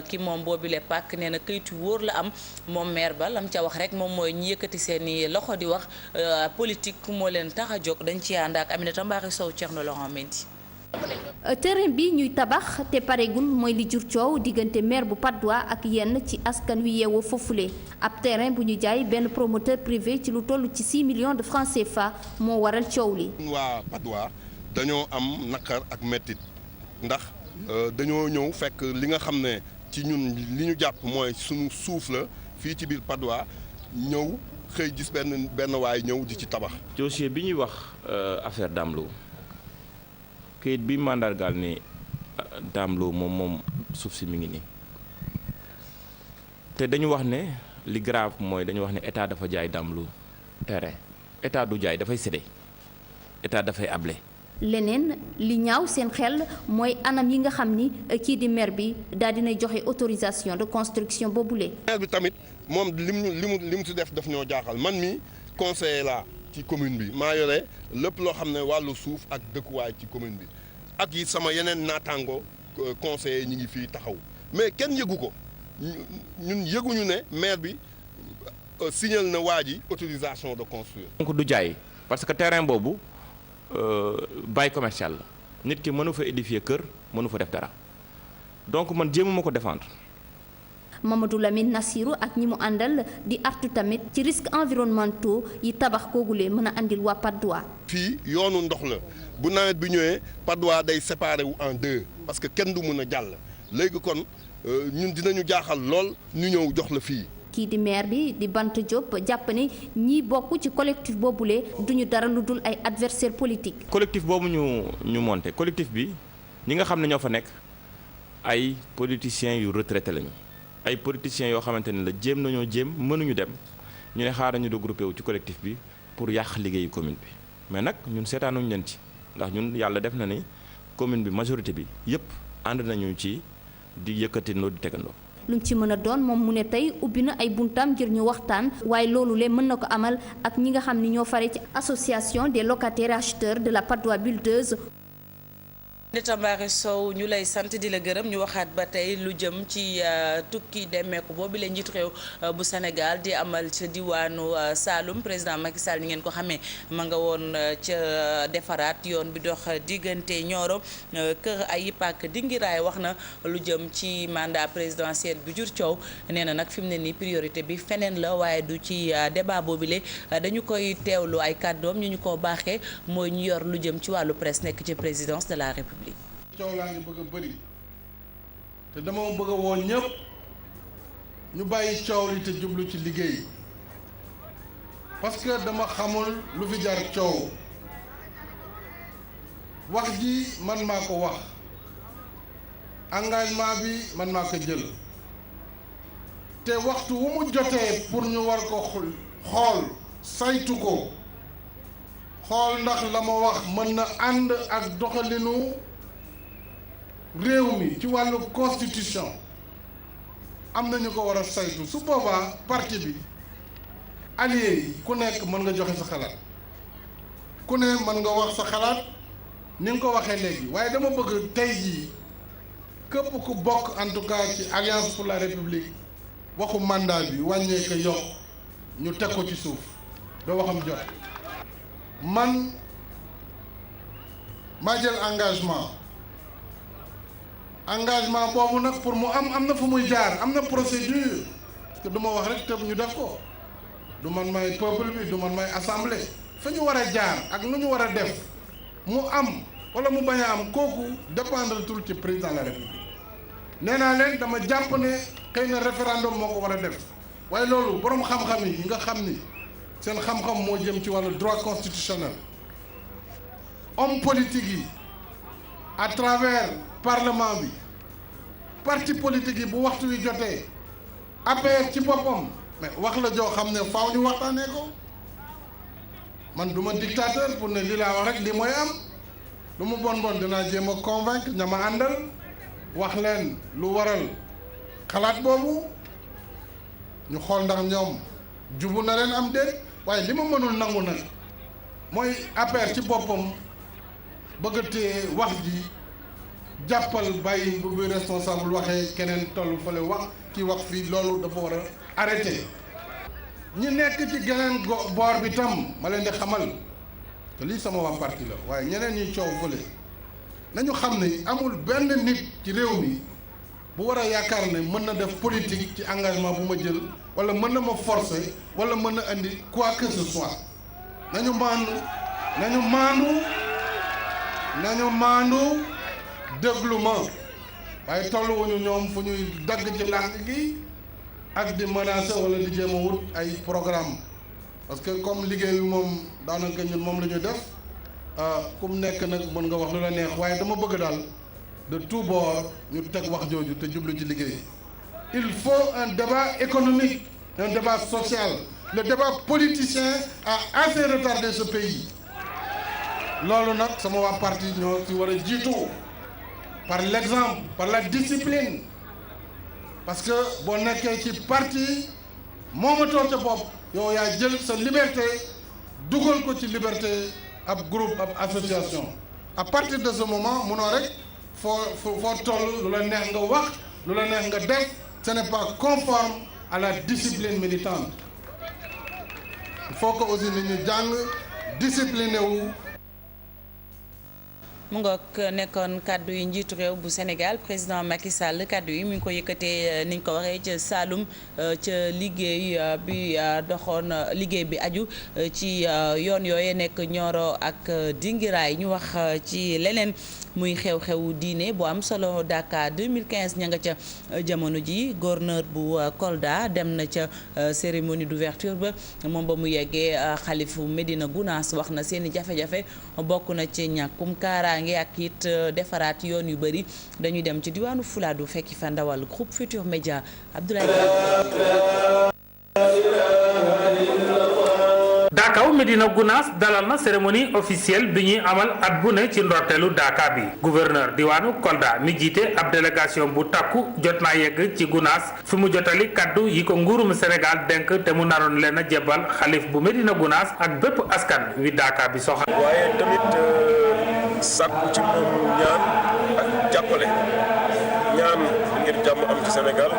Speaker 2: ki moom boobile pàkk nee na këyit yu wóor la am moom maire ba lam ca wax rek moom mooy ñu yëkkati seeni loxo di wax politique moo leen tax a jóg dañ ci ànd ak Aminata Mbaari Sow Thierno Laurent Mendy.
Speaker 10: terrain bi ñuy tabax te paregul mooy li jur coow diggante maire bu Patte d'Oie ak yenn ci askan wi yeewoo foofule ab terrain bu ñu jaay benn promoteur privé ci lu toll ci 6 millions de francs CFA moo waral coow li.
Speaker 11: waa Patte d'Oie dañoo am naqar ak mettit ndax dañoo ñëw fekk li nga xam ne ci ñun li ñu jàpp mooy suñu suuf la fii ci biir Patte d'Oie ñëw xëy gis benn waay ñëw di ci tabax.
Speaker 12: dossier bi ñuy wax affaire Dame Lo kayit bi mandargaal ni Dame Lo moom suuf si mi ngi nii te dañu wax ne li grave mooy dañu wax ne état dafa jaay Dame Lo terrain état du jaay dafay séddee état dafay able.
Speaker 10: leneen li ñaaw seen xel mooy anam yi nga xam ni kii di maire bi daal dina joxe autorisation de construction boobule.
Speaker 11: maire bi tamit moom li mu si def daf ñoo jaaxal man mi conseiller la ci commune bi maa yore lépp loo xam ne wàllu suuf ak dëkkuwaay ci commune bi ak yi sama yeneen naataango conseiller ñi ngi fii taxaw mais kenn yëgu ko ñun yëguñu ne maire bi signal na waa ji autorisation de construire.
Speaker 12: donc du jaay parce que terrain boobu bail commercial la nit ki mënu fa édifier kër mënu fa def dara donc man jéemuma ko défendre.
Speaker 10: Mamadou Lamine Nassirou ak ñi mu àndal di artu tamit ci risques environnementaux yi tabax koogule mën a andil waa Patte d'Oie.
Speaker 11: fii yoonu ndox la bu nawet bi ñëwee Patte d'Oie day séparé wu en deux parce que kenn du mën a jàll léegi kon ñun dinañu jaaxal lool ñu ñëw jox la fii.
Speaker 10: kii di maire bi di Banta Diop jàpp ne ñi bokk ci collectif boobule duñu dara lu dul ay adversaire politique.
Speaker 12: collectif boobu ñu monté collectif bi ñi nga xam ne ñoo fa nekk ay politiciens yu retraité lañu ay politiciens yoo xamante ne la jéem nañoo jéem mënuñu dem ñu ne xaaral ñu regroupé wu ci collectif bi pour yàq liggéeyu commune bi mais nag ñun seetaanuñu leen ci ndax ñun yàlla def na ni commune bi majorité bi yëpp ànd nañu ci di yëkkatindoo di tegandoo.
Speaker 10: lu mu ci mën a doon moom mu ne tey ubbi na ay buntam ngir ñu waxtaan waaye loolu le mën na ko amal ak ñi nga xam ni ñoo fare ci association des locataires acheteurs de la Patte d'Oie Buildeuse.
Speaker 2: Nita Mbaare Sow ñu lay sant di la gërëm ñu waxaat ba tey lu jëm ci tukki demmeeku boobu la njiit réew bu Sénégal di amal ca diwaanu Saloum président Macky Sall ni ngeen ko xamee ma nga woon ca defaraat yoon bi dox diggante Nioro Kër Ayib ak Dingiraay wax na lu jëm ci mandat présidentiel bi jur coow nee na nag fi mu ne nii priorité bi feneen la waaye du ci débat boobule dañu koy teewlu ay kàddoom ñu ko baaxee mooy ñu yor lu jëm ci wàllu presse nekk ci présidence de la République.
Speaker 13: coow laa ngi bëgg a bëri te dama bëgg a woon ñëpp ñu bàyyi coow li te jublu ci liggéey parce que dama xamul lu fi jar coow wax ji man maa ko wax engagement bi man maa ko jël te waxtu wu mu jotee pour ñu war ko xool saytu ko xool ndax la ma wax mën na ànd ak doxalinu réew mi ci wàllu constitution am na ñu ko war a saytu su boobaa parti bi allié yi ku nekk mën nga joxe sa xalaat ku ne mën nga wax sa xalaat ni nga ko waxee léegi waaye dama bëgg tey jii képp ku bokk en tout cas ci alliance pour la république waxu mandat bi wàññee ko yokk ñu teg ko ci suuf doo waxam jot man maa jël engagement boobu nag pour mu am na fu muy jaar am na procédure te du ma wax rek te ñu def ko du man may peuple bi du man may assemblée fa ñu war a jaar ak lu ñu war a def mu am wala mu bañ a am kooku dépendre tout ci président de la république nee naa leen dama jàpp ne xëy na référendum moo ko war a def waaye loolu boroom xam-xam yi nga xam ni seen xam-xam moo jëm ci wàllu droit constitutionnel homme politique yi à travers parlement bi parti politique yi bu waxtu wi jotee APR ci boppam mais wax la joo xam ne faaw ñu waxtaanee ko man du ma dictateur pour ne lii laa wax rek lii mooy am lu mu bon dinaa jéem a convaincre ña ma àndal wax leen lu waral xalaat boobu ñu xool ndax ñoom jubu na leen am déet waaye li ma mënul nangu nag mooy APR ci boppam bëggatee wax ji jàppal bàyyi bu bi responsable waxee keneen toll fële wax kii wax fii loolu dafa war a arrêté ñi nekk ci geneen boor bi tam ma leen di xamal te lii sama waa parti la waaye ñeneen ñuy coow fële nañu xam ne amul benn nit ci réew mi bu war a yaakaar ne mën na def politique ci engagement bu ma jël wala mën na ma forcer wala mën na andi quoi que ce soit nañu maandu déglu ma waaye tolluwuñu ñoom fu ñuy dagg ci làkk gi ak di menacer wala di jéem a wut ay programme parce que comme liggéey bi moom daanaka ñun moom la ñu def ku mu nekk nag mën nga wax lu la neex waaye dama bëgg daal de tout bord ñu teg wax jooju te jublu ci liggéey il faut un débat économique un débat social le débat politicien a assez retardé ce pays loolu nag sama waa parti ñoo ci war a jiitu par l'exemple par la discipline parce que boo nekkee ci parti moomatoo ca bopp yow yaa jël sa liberté dugal ko ci liberté ab groupe ab association à partir de ce moment munoo rek foo toll lu la neex nga wax lu la neex nga def ce n'est pas conforme à la discipline militante il faut que aussi nit ñu jàng discipliné wu.
Speaker 2: mu ngoog nekkoon kàddu yi njiitu réew bu Sénégal président Macky Sall kàddu yi mi ngi ko yëkkatee niñ ko waxee ca Saloum ca liggéey bi doxoon liggéey bi aju ci yoon yooye nekk Nioro ak Dingiraay ñu wax ci leneen muy xew-xewu diine bu am solo Dakar 2015 ña nga ca jamono ji gouverneur bu Kolda dem na ca cérémonie d'ouverture ba moom ba mu yeggee xalifu Medina Gounass wax na seeni jafe-jafe bokk na ci ñàkkum kaaraange ak it defaraat yoon yu bëri dañuy dem ci diwaanu Fuladu fekki fa ndawal groupe Futur Média Abdoulaye
Speaker 14: Daakaw Medina Gounass dalal na cérémonie officielle bi ñuy amal at bu ne ci ndorteelu Daaka bi gouverneur diwaanu Kolda mi jiite ab délégation bu takku jot naa yegg ci Gounass fi mu jotali kaddu yi ko nguurum Sénégal denk te mu naroon leen a jébal xalif bu Medina Gounass ak bépp askan wi Daaka bi soxal.
Speaker 15: waaye tamit sàkku ci moom ñaan ak jàppale ñaan ngir jàmm am ci Sénégal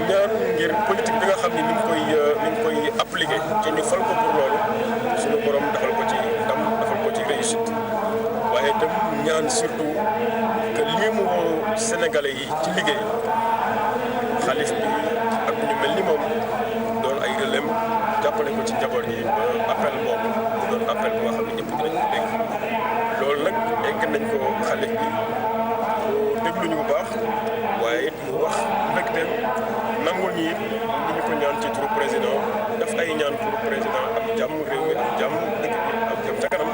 Speaker 15: ñaan ngir politique bi nga xam ne ni ngi koy appliqué ci ñu fal ko pour loolu suñu borom defal ko ci ndam defal ko ci réussite waaye itam ñaan surtout que lii mu woo Sénégalais yi ci liggéey xalif bi ak ñu mel ni moom doon ay relèm jàppale ko ci njaboot yi ba appel boobu mu doon appel bu nga xam ne ñëpp dinañ ko dégg loolu nag egg nañ ko xalif bi mu déglu ñu bu baax waaye it mu wax mbégteem nangul ñi it li ñu ko ñaan ci turu président daf ay ñaan pour président am jàmm réew mi am jàmm dëkk bi am jàmm ca kanam.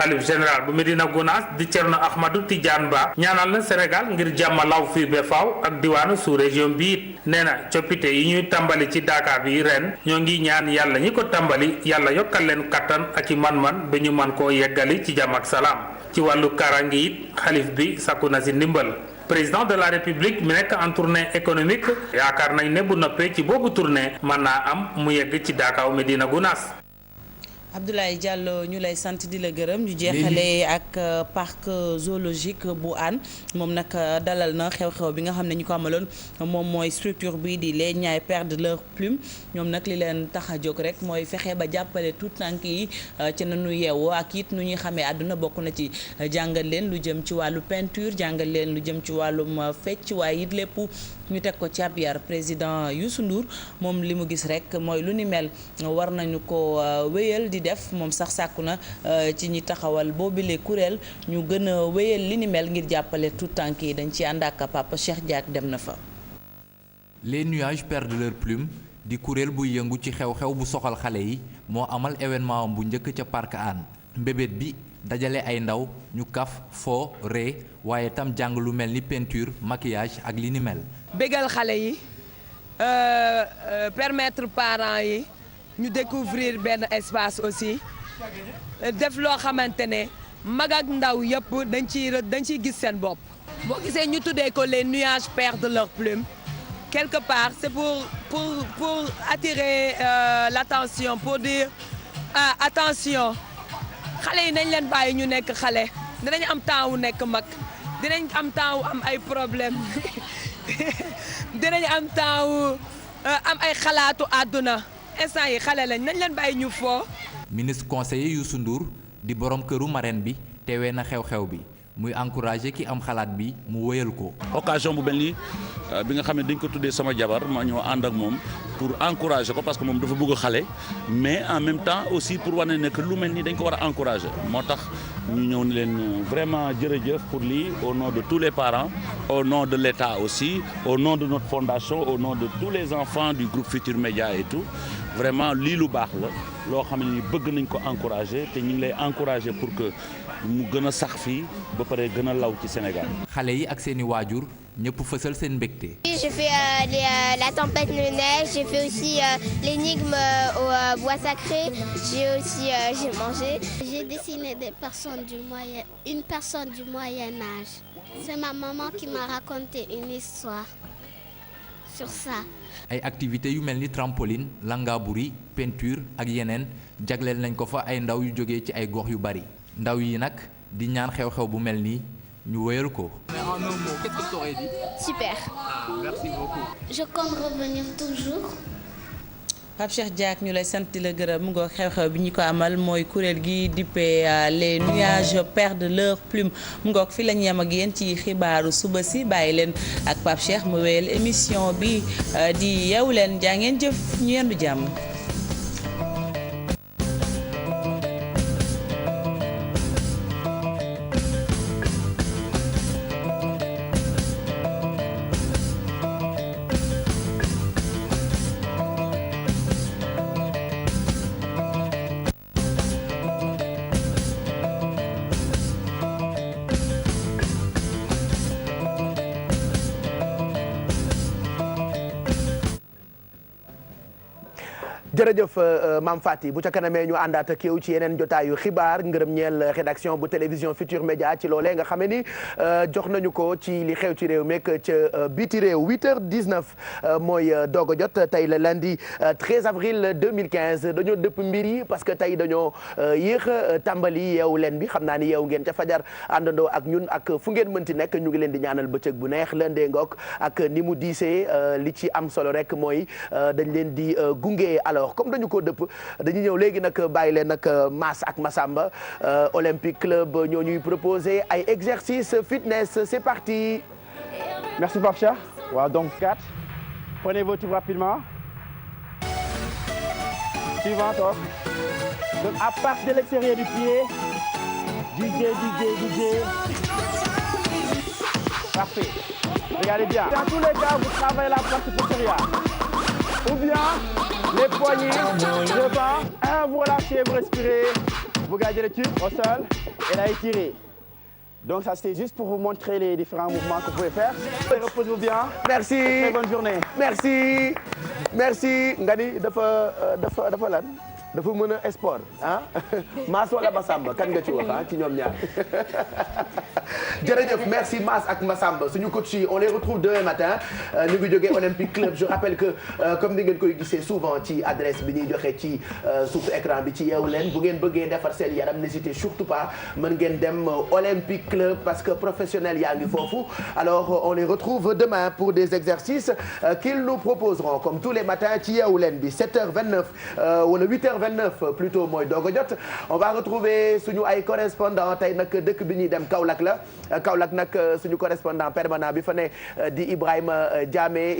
Speaker 14: xalif général bu Medina Gounass di Thierno Ahmadou Tidiane Ba ñaanal na Sénégal ngir jàmm law fii ba faaw ak diwaanu sous région bi it nee na coppite yi ñuy tàmbali ci Dakar bi ren ñoo ngi ñaan yàlla ñi ko tàmbali yàlla yokkal leen kattan ak i man-man ba ñu man koo yeggali ci jàmm ak salaam ci wàllu kaaraange it xalif bi sakku na si ndimbal. président de la république mi nekk en tournée économique yaakaar nañ ne bu noppee ci boobu tournée mën naa am mu yegg ci Daakaw Medina Gounass.
Speaker 2: Abdoulaye Diallo ñu lay sant di la gërëm ñu jeexale ak parc zoologique bu Hann moom nag dalal na xew-xew bi nga xam ne ñu ko amaloon moom mooy structure bi di les Niayes perdent leur plume ñoom nag li leen tax a jóg rek mooy fexe ba jàppale tout tànk yi ci nañu yeewoo ak it nu ñuy xamee àdduna bokk na ci jàngal leen lu jëm ci wàllu peinture jàngal leen lu jëm ci wàllum fecc waaye it lépp ñu teg ko ci ab yar président Youssou Ndour moom li mu gis rek mooy lu ni mel war nañu ko wéyal di def moom sax sàkku na ci ñi taxawal boobile kuréel ñu gën a wéyal li ni mel ngir jàppale tout tànk yi dañ ci ànd ak Papa Cheikh Diak dem na fa.
Speaker 16: Les Nuages perdent leur plume di kuréel buy yëngu ci xew-xew bu soxal xale yi moo amal événement bu njëkk ca parc Hann mbébét bi dajale ay ndaw ñu kaf foo ree waaye tam jàng lu mel ni peinture maquillage ak li ni mel.
Speaker 17: bégal xale yi permettre parents yi ñu découvrir benn espace aussi def loo xamante ne mag ak ndaw yëpp dañ ciy gis seen bopp. boo gisee ñu tuddee ko les nuages perdent leur plume quelque part c'est pour attirer l'attention pour dire attention xale yi nañ leen bàyyi ñu nekk xale dinañ am temps wu nekk mag dinañ am temps wu am ay problème dinañ am temps wu am ay xalaatu àdduna instant yi xale lañ nañ leen bàyyi ñu foo.
Speaker 16: ministre conseiller Youssou Ndour di borom këru marraine bi teewee na xew-xew bi muy encourager ki am xalaat bi mu wéyal ko.
Speaker 18: occasion bu mel nii bi nga xam ne dañ ko tuddee sama jabar ma ñëw ànd ak moom pour encourager ko parce que moom dafa bëgg xale mais en même temps aussi pour wane ne que lu mel nii dañ ko war a encourager moo tax ñu ñëw ne leen vraiment jërëjëf pour lii au nom de tous les parents au nom de l'État aussi au nom de notre fondation au nom de tous les enfants du groupe Futur Média et tout vraiment lii lu baax la loo xam ne ni bëgg nañ ko encourager te ñu ngi lay encourager pour que mu gën a sax fii ba pare gën a law ci Sénégal.
Speaker 16: xale yi ak seeni waajur ñëpp fësal seen mbégte.
Speaker 19: J'ai fait la tempête de neige, j'ai fait aussi l'énigme au bois sacré, j'ai mangé. J'ai dessiné une personne du Moyen Âge. C'est ma maman qui m'a raconté une histoire sur ça.
Speaker 16: ay activités yu mel ni trampoline langaburi peinture ak yeneen jagleel nañ ko fa ay ndaw yu jógee ci ay gox yu bari ndaw yi nag di ñaan xew-xew bu mel nii ñu wéyal ko.
Speaker 19: En un mot, qu'est-ce que tu aurais dit? Super.
Speaker 16: Merci beaucoup.
Speaker 19: Je compte revenir toujours.
Speaker 2: Pape Cheikh Diak ñu lay sant la gërëm mu nga xew-xew bi ñu ko amal mooy kuréel gi dippee les nuages perdent leur plume mu ngoog fi lañ yem ak yéen ci xibaaru suba si bàyyi leen ak Pape Cheikh mu wéyal émission bi di yeewu leen jaa ngeen jëf ñu yendu jàmm.
Speaker 1: jërëjëf Mame Faty bu ca kanamee ñu àndaat ak yow ci yeneen jotaayu xibaar ngërëm ñeel rédaction bu télévision Futur Média ci loolee nga xam ni jox nañu ko ci li xew ci réew meek ca biti réew 8h19 mooy doog a jot tey la lundi 13 avril 2015 dañoo dëpp mbir yi parce que tey dañoo yéex a tàmbali yeewu leen bi xam naa ni yeewu ngeen ca fajar àndandoo ak ñun ak fu ngeen mënti nekk ñu ngi leen di ñaanal bëccëg bu neex lëndee ngoog ak ni mu diisee li ci am solo rek mooy dañ leen di gunge. Alors comme dañu ko dëpp dañu ñëw léegi nag bàyyi leen nag Mass ak Massamba Olympique Club ñoo ñuy proposé ay exercices fitness c'est parti.
Speaker 9: Merci Pape Cheikh. Waaw donc 4. Prenez vos tours rapidement. Suivant toog. Donc à partir de l'extérieur du pied. DJ. Parfait. Regardez bien. Dans tous les cas, vous travaillez la partie postérieure. Ou bien les poignets devant. Vous relâchez, vous respirez. Vous gardez le tube au sol et là étirez. Donc ça c'était juste pour vous montrer les différents mouvements que vous pouvez faire. Reposez-vous bien.
Speaker 1: Merci.
Speaker 9: Très bonne journée.
Speaker 1: Merci. nga ni dafa lan dafa mën a sport ah Mass wala Massamba kan nga ci wax ci ñoom ñaar jërëjëf merci Mass ak Massamba suñu coach yi on les retrouve demain matin ñu ngi jógee Olympique Club je rappelle que comme ni ngeen koy gisee souvent ci adresse bi ñuy joxe ci suufu écran bi ci Yeewu Leen bu ngeen bëggee defar seen yaram n'hésitez surtout pas mën ngeen dem Olympique Club parce que professionnels yaa ngi foofu alors on les retrouve demain pour des exercices qu'ils nous proposeront comme tous les matins ci Yeewu Leen bi 7h29 wala 8h29 plutôt mooy doog a jot on va retrouver suñu ay correspondant tey nag dëkk bi ñuy dem Kaolack la Kaolack nag suñu correspondant permanent bi fa ne di Ibrahima Diamé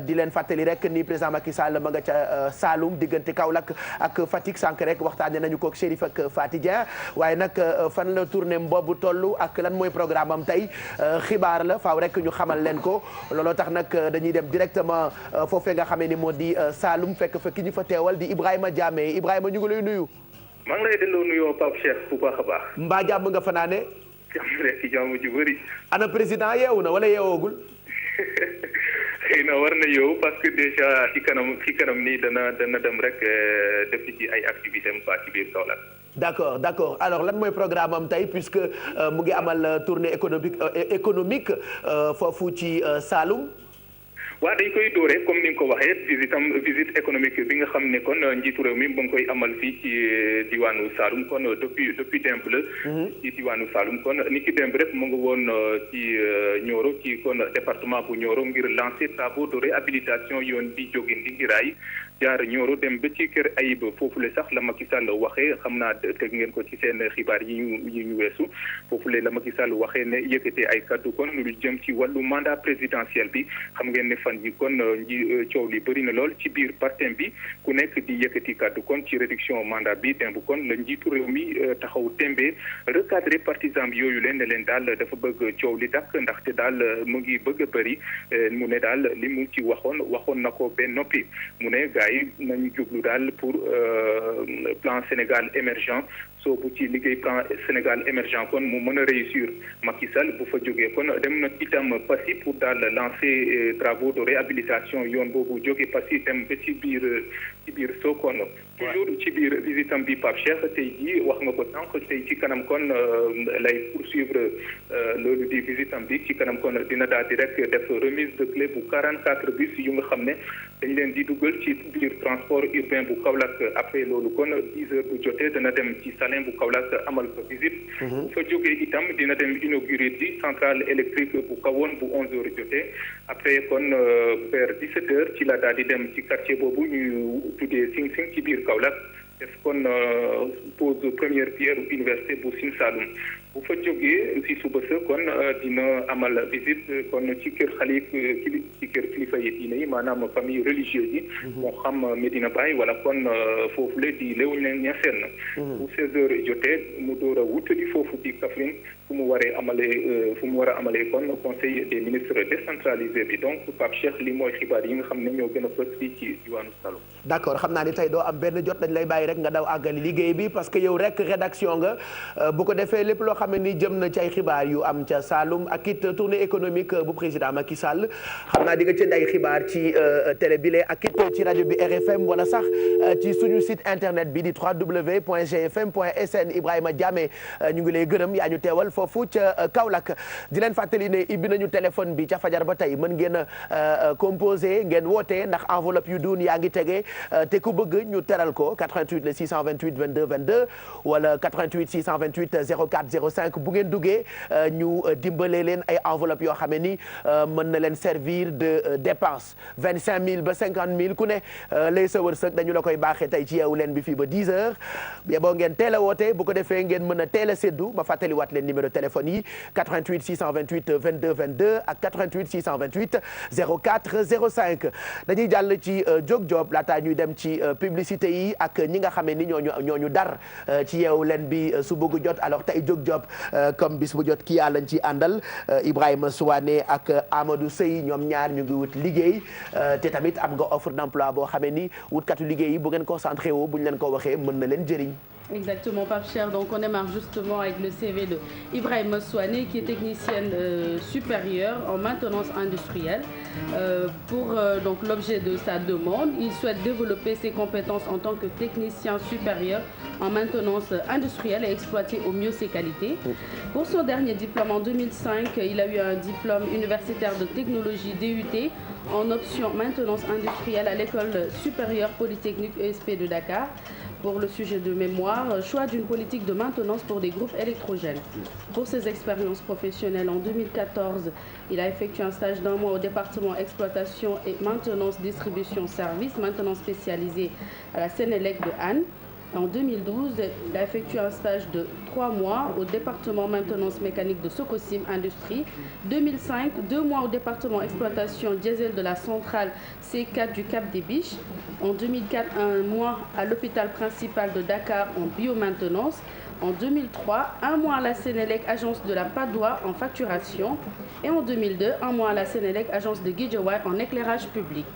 Speaker 1: di leen fàttali rek ni président Macky Sall ma nga ca Saloum diggante Kaolack ak Fatick sànq rek waxtaanee nañu ko ak Chérif ak Faty Dieng waaye nag fan la tournée boobu toll ak lan mooy programme am tey xibaar la faaw rek ñu xamal leen ko looloo tax nag dañuy dem directement foofee nga xamee ni moo di Saloum fekk fa ki ñu fa teewal di Ibrahima Diamé Ibrahima ñu ngi lay nuyu.
Speaker 20: maa ngi lay delloo nuyoo Pape Cheikh bu baax a baax.
Speaker 1: mbaa jàmm nga fanaane.
Speaker 20: jàmm rek jàmm ju bëri.
Speaker 1: ana président yeewu na wala yeewoogul.
Speaker 20: xëy na war na yow parce que déjà ci kanam nii dana dem rek def ci ay activités am ci biir Kaolack.
Speaker 1: d'accord alors lan mooy programme am tey puisque mu ngi amal tournée économique foofu ci Saloum.
Speaker 20: waaw dañ koy doore comme ni nga ko waxee visite économique bi nga xam ne kon njiitu réew mi ba nga koy amal fii ci diwaanu Saloum kon depuis démb la ci diwaanu Saloum kon ni ki démb rek mu ngi woon ci Nioro ci kon département bu Nioro ngir lancer travaux de réhabilitation yoon bi jóge Ndingiraay jaar Nioro dem ba ci kër Ayib foofule sax la Macky Sall waxee xam naa teg ngeen ko ci seen xibaar yi ñu weesu foofule la Macky Sall waxee ne yëkkatee ay kaddu kon lu jëm ci wàllu mandat présidentiel bi xam ngeen ne fan yi kon coow li bëri na lool ci biir partem bi ku nekk di yëkkati kaddu kon ci réduction mandat bi démb kon la njiitu réew mi taxaw tembe recadré partisan bi yooyu leen ne leen daal dafa bëgg coow li dakk ndaxte daal mu ngi bëgg a bëri mu ne daal li mu ci waxoon na ko ba noppi mu ne gars yi nañu jublu daal pour plan Sénégal émergent soobu ci liggéey plan Sénégal émergent kon mu mën a réussir Macky Sall bu fa jógee kon dem na itam Passy pour daal lancer travaux de réhabilitation yoon boobu jóge Passy dem ba ci biir Sokone toujours ci biir visitam bi Pape Cheikh tey jii wax nga ko sànq tey ci kanam kon lay poursuivre loolu di visitam bi ci kanam kon dina daal di rek def remise de clé bu 44 bus yu nga xam ne dañ leen di dugal ci biir transport urbain bu Kaolack après loolu kon 10 heures bu jotee dana dem ci Salin bu Kaolack amal ko visite fa jógee itam dina dem inauguré di centrale électrique bu kawoon bu 11 heures jotee après kon vers 17 heures ci la daal di dem ci quartier boobu ñu tuddee Sing Sing ci biir Kaolack def kon pose première pierre université bu Sine Saloum bu fa jógee si suba sa kon dina amal visite kon ci kër kilifa yi diine yi maanaam famille religieuse yi moo xam Medina Baye wala kon foofu la di Léopold Niassène bu 16 heures jotee mu door a wutali foofu di Kaffrine fu mu war a amalee kon conseil des ministres décentralisé bi donc Pape Cheikh li mooy xibaar yi nga xam ne ñoo gën a fës fii ci diwaanu Saloum.
Speaker 1: d'accord xam naa ni tey doo am benn jot dañ lay bàyyi rek nga daw àggali liggéey bi parce que yow rek rédaction nga bu ko defee lépp loo xam ni jëm na ci ay xibaar yu am ca Saloum ak it tournée économique bu président Macky Sall xam naa di nga jënd ay xibaar ci télé bi ak it ci rajo bi RFM wala sax ci suñu site internet bi di www.gfm.sn. Ibrahima Diamé ñu ngi lay gërëm yaa ñu teewal foofu ca Kaolack di leen fàttali ne ibbi nañu téléphone bi ca fajar ba tey mën ngeen a composé ngeen woote ndax enveloppe yu duun yaa ngi tege te ku bëgg ñu teral ko 88 le 628 22 22 wala 88 628 04 05 bu ngeen duggee ñu dimbale leen ay enveloppe yoo xam ne ni mën na leen servir de dépense 25 000 ba 50 000 ku ne lay sa wërsëg dañu la koy baaxee tey ci yeewu leen bi fii ba 10 heures boo ngeen teel a woote bu ko defee ngeen mën a teel a séddu ma fàttaliwaat leen numéro téléphone yi 88 628 22 22 ak 88 628 04 05 dañuy jàll ci Jóg Job laataa ñuy dem ci publicité yi ak ñi nga xam ne ni ñooñu dar ci yeewu leen bi su bëgg jot alors tey Jóg Job comme bis bu jot kii yaa lañ ci àndal Ibrahima Souane ak Amadou Sey ñoom ñaar ñu ngi wut liggéey te tamit am nga offre d'emploi boo xamee ni wutkatu liggéey yi bu ngeen concentré woo bu ñu leen ko waxee mën na leen jëriñ.
Speaker 7: Exactement, Pape Cheikh. Donc on démarre justement avec le CV de Ibrahima Souane qui est technicienne supérieure en maintenance industrielle. Pour donc l'objet de sa demande, il souhaite développer ses compétences en tant que technicien supérieur en maintenance industrielle et exploiter au mieux ses qualités. Pour son dernier diplôme en 2005, il a eu un diplôme universitaire de technologie DUT en option maintenance industrielle à l'école supérieure polytechnique ESP de Dakar. Pour le sujet de mémoire, choix d'une politique de maintenance pour des groupes électrogènes. Pour ses expériences professionnelles, en 2014, il a effectué un stage d'1 mois au département exploitation et maintenance distribution service, maintenance spécialisée à la Sénélec de Hann. En 2012, il a effectué un stage de 3 mois au département maintenance mécanique de Socosim Industrie. 2005, 2 mois au département exploitation diesel de la centrale C4 du Cap des Biches. En 2004, 1 mois à l'hôpital principal de Dakar en biomaintenance. En 2003, 1 mois à la Sénélec, agence de la Padoie en facturation. Et en 2002, 1 mois à la Sénélec, agence de Guédiawaye en éclairage public.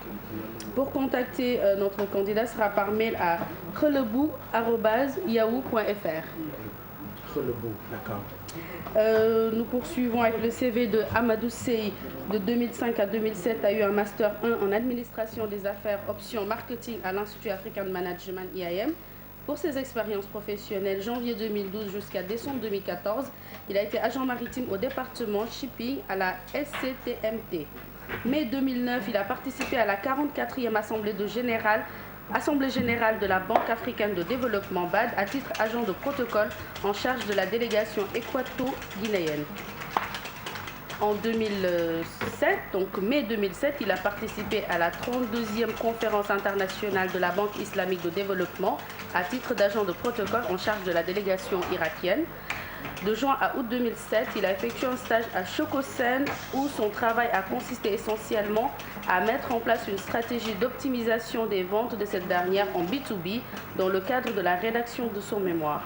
Speaker 7: Pour contacter notre candidat sera par mail à relebou@yahoo.fr.
Speaker 1: Relebou, d'accord.
Speaker 7: Nous poursuivons avec le CV de Amadou Sey. De 2005 à 2007, a eu un master 1 en administration des affaires, option marketing à l'Institut Africain de Management IAM. Pour ses expériences professionnelles, janvier 2012 jusqu'à décembre 2014, il a été agent maritime au département shipping à la SCTMT. Mai 2009, il a participé à la 44e Assemblée générale de la Banque africaine de développement BAD à titre agent de protocole en charge de la délégation équato-guinéenne. En 2007, donc mai 2007, il a participé à la 32e conférence internationale de la Banque islamique de développement à titre d'agent de protocole en charge de la délégation irakienne. De juin à août 2007, il a effectué un stage à Chocosen où son travail a consisté essentiellement à mettre en place une stratégie d'optimisation des ventes de cette dernière en B2B dans le cadre de la rédaction de son mémoire.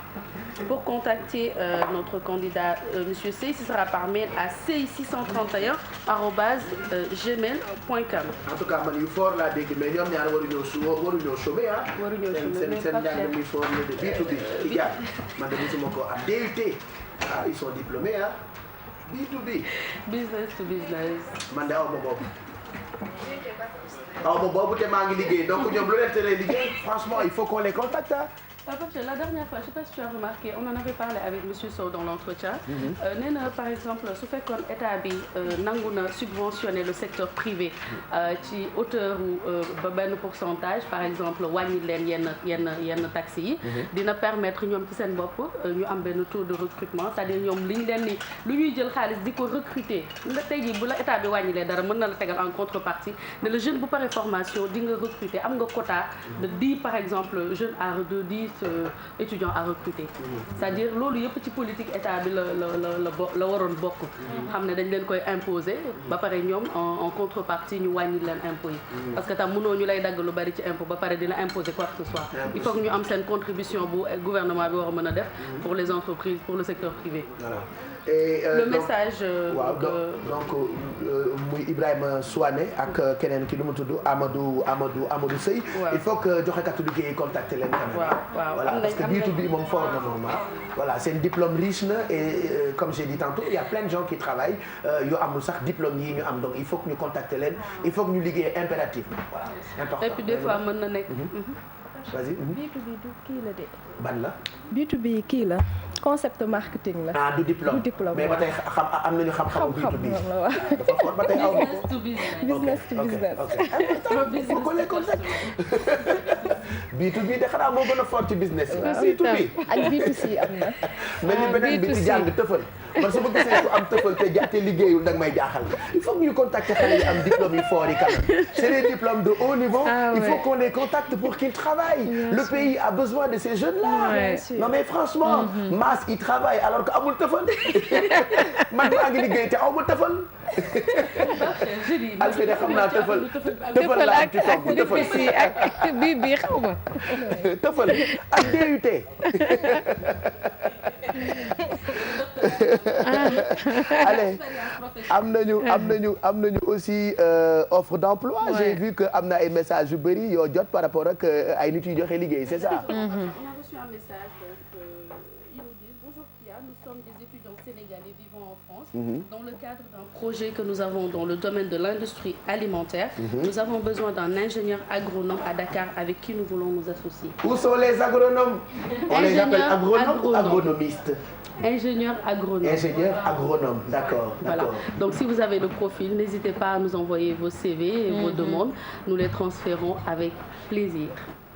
Speaker 7: Pour contacter notre candidat, M. Sey, ce sera par mail à ci631@gmail.com.
Speaker 1: En tout cas, man yu fort laa dégg mais ñoom ñaar waruñoo chômer ah.
Speaker 7: waruñoo chômer
Speaker 1: seen njàng mi fort na de B2B. ci jaar man de mosuma ko am DUT. Ah, ils sont diplômés ah. B2B.
Speaker 7: Business to business.
Speaker 1: man de aw ma boobu te maa ngi liggéey donc ñoom lu leen teree liggéey franchement il faut qu'on les contacte ah.
Speaker 7: La dernière fois, je ne sais pas si tu as remarqué, on en avait parlé avec M. Sow dans l'entretien. Nee na par exemple su fekkoon état bi nangu na subventionner le secteur privé ci hauteur ba benn pourcentage par exemple wàññi leen yenn taxes yi. dina permettre ñoom ci seen bopp ñu am benn taux de recrutement c'est-à-dire ñoom liñ leen ni lu ñuy jël xaalis di ko recruter nga tey jii bu la état bi wàññilee dara mën na la tegal en contrepartie ne le jeune bu pare formation di nga recruter am nga quota de 10 par exemple jeunes de 10 étudiants à recruter. C'est-à-dire loolu yëpp ci politique état bi la waroon bokk. xam ne dañ leen koy imposer ba pare ñoom en contrepartie ñu wàññi leen impôt yi. parce que tam mënoo ñu lay dagg lu bari ci impôt ba pare dina imposer quoi que ce soit. il faut que ñu am seen contribution bu gouvernement bi war a mën a def pour les entreprises pour le secteur privé.
Speaker 1: Voilà. et
Speaker 7: le message.
Speaker 1: waaw donc muy Ibrahima Souane ak keneen ki nu mu tudd Amadou Seye. il faut que joxekatu liggéey yi contacter leen quand même. voilà parce que B2B moom fort na moom voilà seen diplôme riche na et comme j'ai dit tantôt il y a plein de gens qui travaillent yu amul sax diplôme yi ñu am donc il faut que ñu contacter leen il faut que ñu liggéey impérativement voilà important.
Speaker 7: et puis des fois mën na nekk.
Speaker 1: vas-y.
Speaker 6: B2B du kii la de.
Speaker 1: ban la.
Speaker 6: B2B kii la concept marketing la.
Speaker 1: ah du diplôme mais ba tey xam am nañu xam-xamu B2B. dafa fort ba tey aw ma ko.
Speaker 6: business to business.
Speaker 1: ok ko les concepts. B2B de xanaa moo gën a fort ci business. B2B
Speaker 6: ak B2C am na.
Speaker 1: mais ni beneen bi ci jàng tëfal. man su ma gisee ku am tëfal te liggéeyul nag may jaaxal il faut que ñu contacter xale yi am diplôme yu fort yi quand même c'est des diplômes de haut niveau. il faut qu'on les contacte pour qu'ils travaillent. Le pays a besoin de ces jeunes-là. Non mais franchement. Mass il travaille alors que amul tëfal. man maa ngi liggéey te amul tëfal. Alfred xam naa tëfal la am ci toog bu tëfal.
Speaker 5: ak bii xaw ma.
Speaker 1: tëfal ak DUT. allez am nañu aussi offre d'emploi. J'ai vu que am na ay messages yu bëri yoo jot par rapport ak ay nit yu joxe liggéey c'est ça.
Speaker 7: On a reçu un message donc ils nous disent bonjour Pia, nous sommes des étudiants sénégalais vivant en France. Dans le cadre d'un projet que nous avons dans le domaine de l'industrie alimentaire, nous avons besoin d'un ingénieur agronome à Dakar avec qui nous voulons nous associer.
Speaker 1: Où sont les agronomes? On les appelle agronomes ou agronomistes?
Speaker 7: Ingénieur agronome.
Speaker 1: Ingénieur agronome, d'accord.
Speaker 7: Voilà. Donc si vous avez le profil, n'hésitez pas à nous envoyer vos CV et vos demandes. Nous les transférons avec plaisir.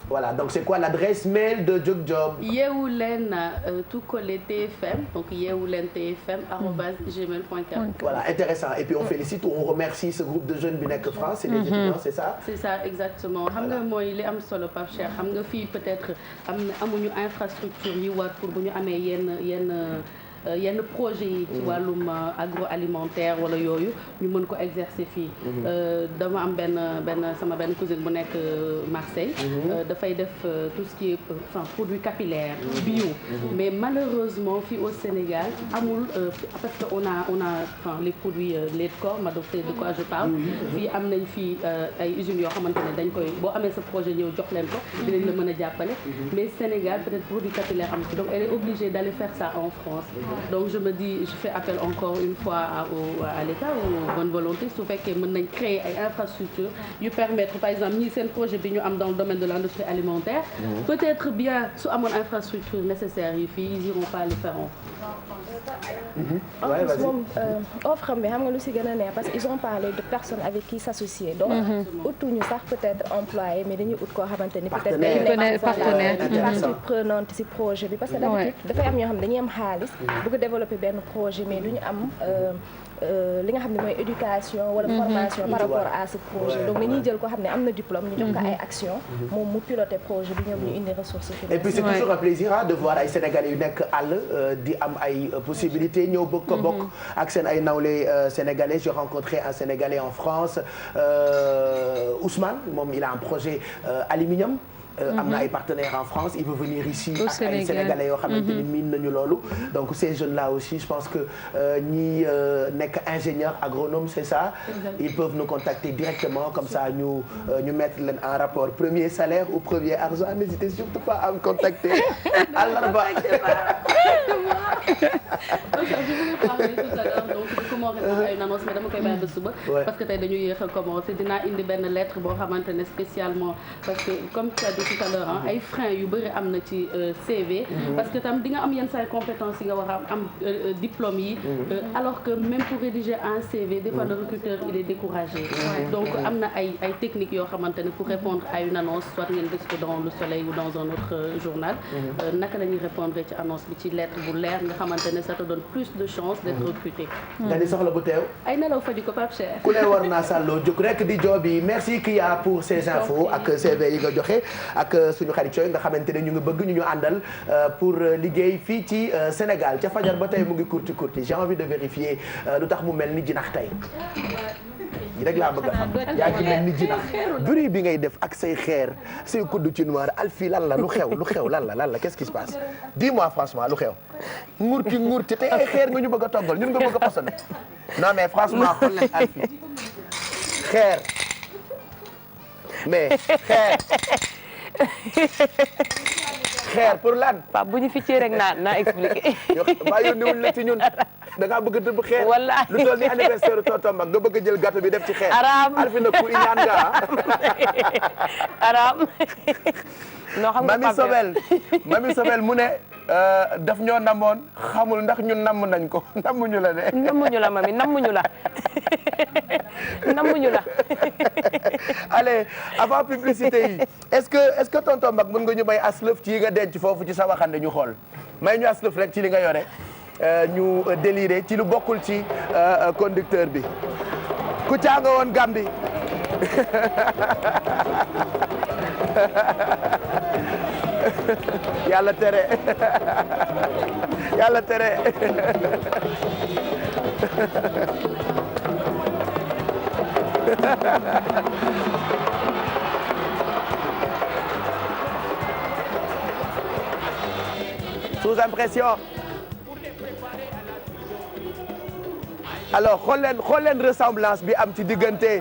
Speaker 1: Voilà, donc c'est quoi l'adresse mail de Jug Job?
Speaker 7: Yeewuleen tout collé TFM, donc yeewuleen@gmail.com.
Speaker 1: Voilà, intéressant. Et puis on félicite ou on remercie ce groupe de jeunes bi nekk France, c'est des étudiants, c'est ça?
Speaker 7: C'est ça, exactement. Xam nga mooy li am solo Pape Cheikh, xam nga fii peut-être amuñu infrastructure yi war pour bu ñu amee yenn projet yi ci wàllum agroalimentaire wala yooyu ñu mën ko exercer fii. dama am sama benn cousine bu nekk Marseille. dafay def tout ce qui est produits capillaires bio. mais malheureusement fii au Sénégal amul parce que on a les produits lait de corps ma docteur de quoi je parle. fii am nañ fii ay usines yoo xamante ne dañ koy boo amee sa projet ñëw jox leen ko. dinañ la mën a jàppale. mais Sénégal peut-être produits capillaires am ci donc elle est obligée d'aller faire ça en France. Donc je me dis, je fais appel encore une fois à l'État ou aux bonnes volontés su fekkee mën nañ créer ay infrastructures yu permettre par exemple ñii seen projet bi ñu am dans le domaine de l'industrie alimentaire. Peut-être bien su amoon infrastructure nécessaire yi fii ils iront pas le faire en
Speaker 6: France. moom offre bi xam nga lu si gën a neex parce que ils ont parlé de personnes avec qui s'associer donc utuñu sax peut-être employé mais dañuy ut koo xamante ni peut-être dañuy nekk partie prenante si projet bi parce que d'habitude dafay am ñoo xam dañuy am xaalis bëgg développer benn projet mais duñu am li nga xam ne mooy éducation wala formation par rapport à ce projet donc dañuy jël koo xam ne am na diplôme ñu jox ko ay action moom mu piloter projet bi ñoom ñu indi ressources financières.
Speaker 1: Et puis c'est toujours un plaisir de voir ay Sénégalais yu nekk àll di am ay possibilités ñëw bëgg ko bokk ak seen ay nawle sénégalais. J'ai rencontré un Sénégalais en France Ousmane moom il a un projet aluminium. am na ay partenaires en France il veut venir ici ak ay sénégalais yoo xamante ni miin nañu loolu donc ces jeunes là aussi je pense que ñi nekk ingénieur agronome c'est ça ils peuvent nous contacter directement comme ça ñu mettre leen en rapport premier salaire ou premier argent n'hésitez surtout pas à me contacter àllarba.
Speaker 7: Je voulais parler tout à l'heure donc de comment répondre à une annonce mais dama koy bàyyi ba suba parce que tey dañu yéex a commencé dinaa indi benn lettre boo xamante ne spécialement parce que comme tu as dit tout à l'heure ay freins yu bëri am na ci CV parce que tam di nga am yenn say compétences yi nga war a am diplôme yi alors que même pour rédiger un CV des fois le recruteur il est découragé donc am na ay techniques yoo xamante ne pour répondre à une annonce soit ngeen gis ko dans Le Soleil ou dans un autre journal naka la ñuy répondre ci annonce bi ci lettre bu leer nga xamante ne ça te donne plus de chances d'être recruté.
Speaker 1: nga di soxla bu teew.
Speaker 7: ay nelaw faju ko Pape Cheikh.
Speaker 1: ku ne war naa sàlloo jóg rek di joobi merci Kia pour ces infos ak CV yi nga joxe ak suñu xarit yooyu nga xamante ne ñu ngi bëgg ñu àndal pour liggéey fii ci Sénégal ca fajar ba tey mu ngi kurti j'ai envie de vérifier lu tax mu mel ni jinax tey. ji rek laa bëgg a xam yaa ngi mel ni jinax bruit bi ngay def ak say xeer say kuddu ci noir Alfie lan la lu xew lan la qu'est-ce qui se passe dis-moi franchement lu xew nguurti te ay xeer nga ñu bëgg a toggal ñun nga bëgg a posone non mais franchement xool leen Alfie xeer mais xeer pour lan.
Speaker 8: Pape bu ñu fi cee rek naa expliqué.
Speaker 1: ba yónniwuñ la ci ñun da ngaa bëgg a dëbb xeer.
Speaker 8: wallaahi
Speaker 1: lu toll ni anniversaire tonton Mag nga bëgg a jël gâteau bi def ci xeer.
Speaker 8: araam
Speaker 1: Alfi na ku ñaan nga
Speaker 8: araam. non xam nga Mami Sobel mu ne daf ñoo namoon xamul ndax ñun namm nañ ko nammuñu la de. nammuñu la Mami nammuñu la nammuñu la.
Speaker 1: allez avant publicité yi est-ce que tonton Mag mën nga ñu may aslëf ci yi nga denc foofu ci sa waxande ñu xool may ñu aslëf rek ci li nga yore ñu déliré ci lu bokkul ci conducteur bi ku caa nga woon Gambie yàlla tere yàlla tere sous impression alors xool leen ressemblance bi am ci diggante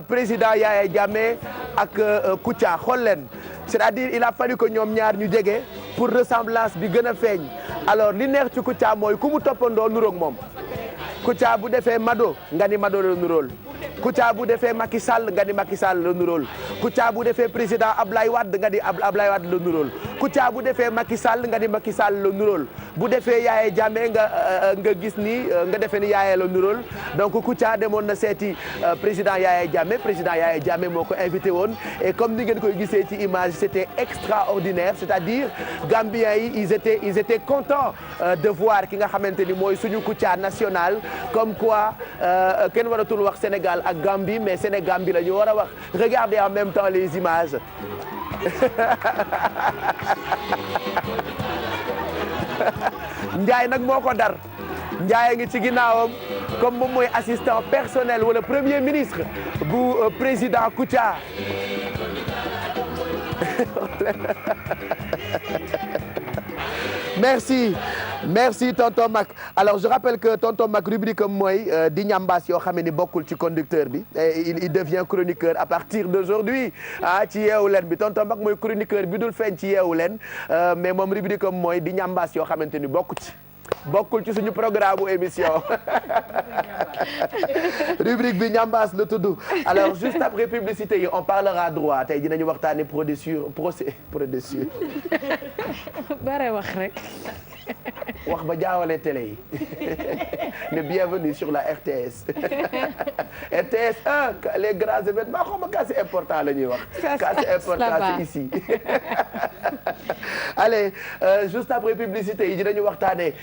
Speaker 1: président Yaya Jammeh ak Kouthia xool leen c'est-à-dire il a fallu que ñoom ñaar ñu jege pour ressemblance bi gën a feeñ alors li neex ci Kouthia mooy ku mu toppandoo nuroog moom Kouthia bu defee Mado nga ni Mado la nuróol Kouthia bu defee Macky Sall nga ni Macky Sall la nuróol Kouthia bu defee président Ablaye Wade nga ni Ablaye Wade la nuróol Kouthia bu defee Macky Sall nga ni Macky Sall la nuróol bu defee Yaya Jammeh nga gis ni nga defee ni Yaya la nuróol donc Kouthia demoon na seeti président Yaya Jammeh moo ko invité woon et comme ni ngeen koy gisee ci image c'était extraordinaire c'est-à-dire Gambiens yi ils étaient contents de voir ki nga xamante ni mooy suñu Kouthia national comme quoi kenn waratul wax Sénégal ak Gambie mais Sénégambie la ñu war a wax regardez en même temps les images Ndiaye nag moo ko dar Ndiaye ngi ci ginnaawam comme moom mooy assistant personnel wala premier ministre bu président Kouthia merci tonton Mac alors je rappelle que tonton Mac rubrique am mooy di ñambaas yoo xam ni bokkul ci conducteur bi il devient chroniqueur à partir d'aujourd'hui ci Yeewu Leen bi tonton Mac mooy chroniqueur bi dul feeñ ci Yeewu Leen mais moom rubrique am mooy di ñambaas yoo xamante ni bokkul ci suñu programme bu émission rubrique bi ñambaas la tudd alors juste après publicité yi on parlera droit tey dinañu waxtaane procédure
Speaker 5: bare wax rek
Speaker 1: wax ba jaawale télé yi ne bienvenue sur la RTS RTS 1 les grands événements xaw ma cas c'est important la ñuy wax cas c'est important c'est ici allez juste après publicité yi dinañu waxtaane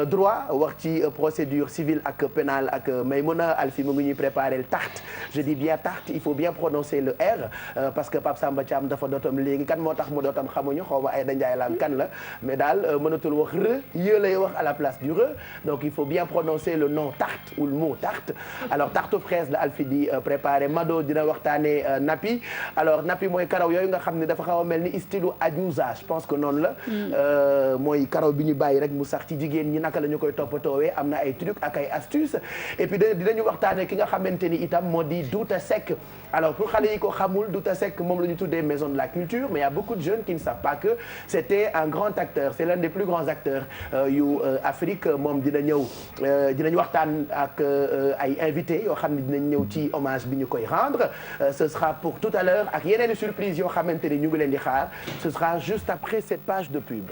Speaker 1: droit wax ci procédure civile ak pénale ak Maymouna Alfi mu ngi ñuy préparer le tarte je dis bien tarte il faut bien prononcer le R parce que Pape Samba Thiam dafa dootam léegi kan moo tax mu dootam xamuñu xaw ma ay danjaay laan kan la mais daal mënatul wax re yë lay wax à la place du re donc il faut bien prononcer le nom tarte ou le mot tarte alors tarte aux fraises la Alfi di préparer Mado dina waxtaane nappi alors nappi mooy karaw yooyu nga xam ne dafa xaw a mel ni stylo adjouza je pense que noonu la mooy karaw bi ñu bàyyi rek mu sax ci jigéen ñi naka la ñu koy toppatoowee am na ay trucs ak ay astuces et puis dinañu waxtaane ki nga xamante ni itam moo di Douta Seck alors pour xale yi ko xamul Douta Seck moom la ñu tuddee maison de la culture mais il y a beaucoup de jeunes qui ne savent pas que c'était un grand acteur c'est l'un des plus grands acteurs yu Afrique moom dinañu waxtaan ak ay invités yoo xam ne dinañ ñëw ci hommage bi ñu koy rendre ce sera pour tout à l'heure ak yeneen surprise yoo xamante ni ñu ngi leen di xaar ce sera juste après cette page de pub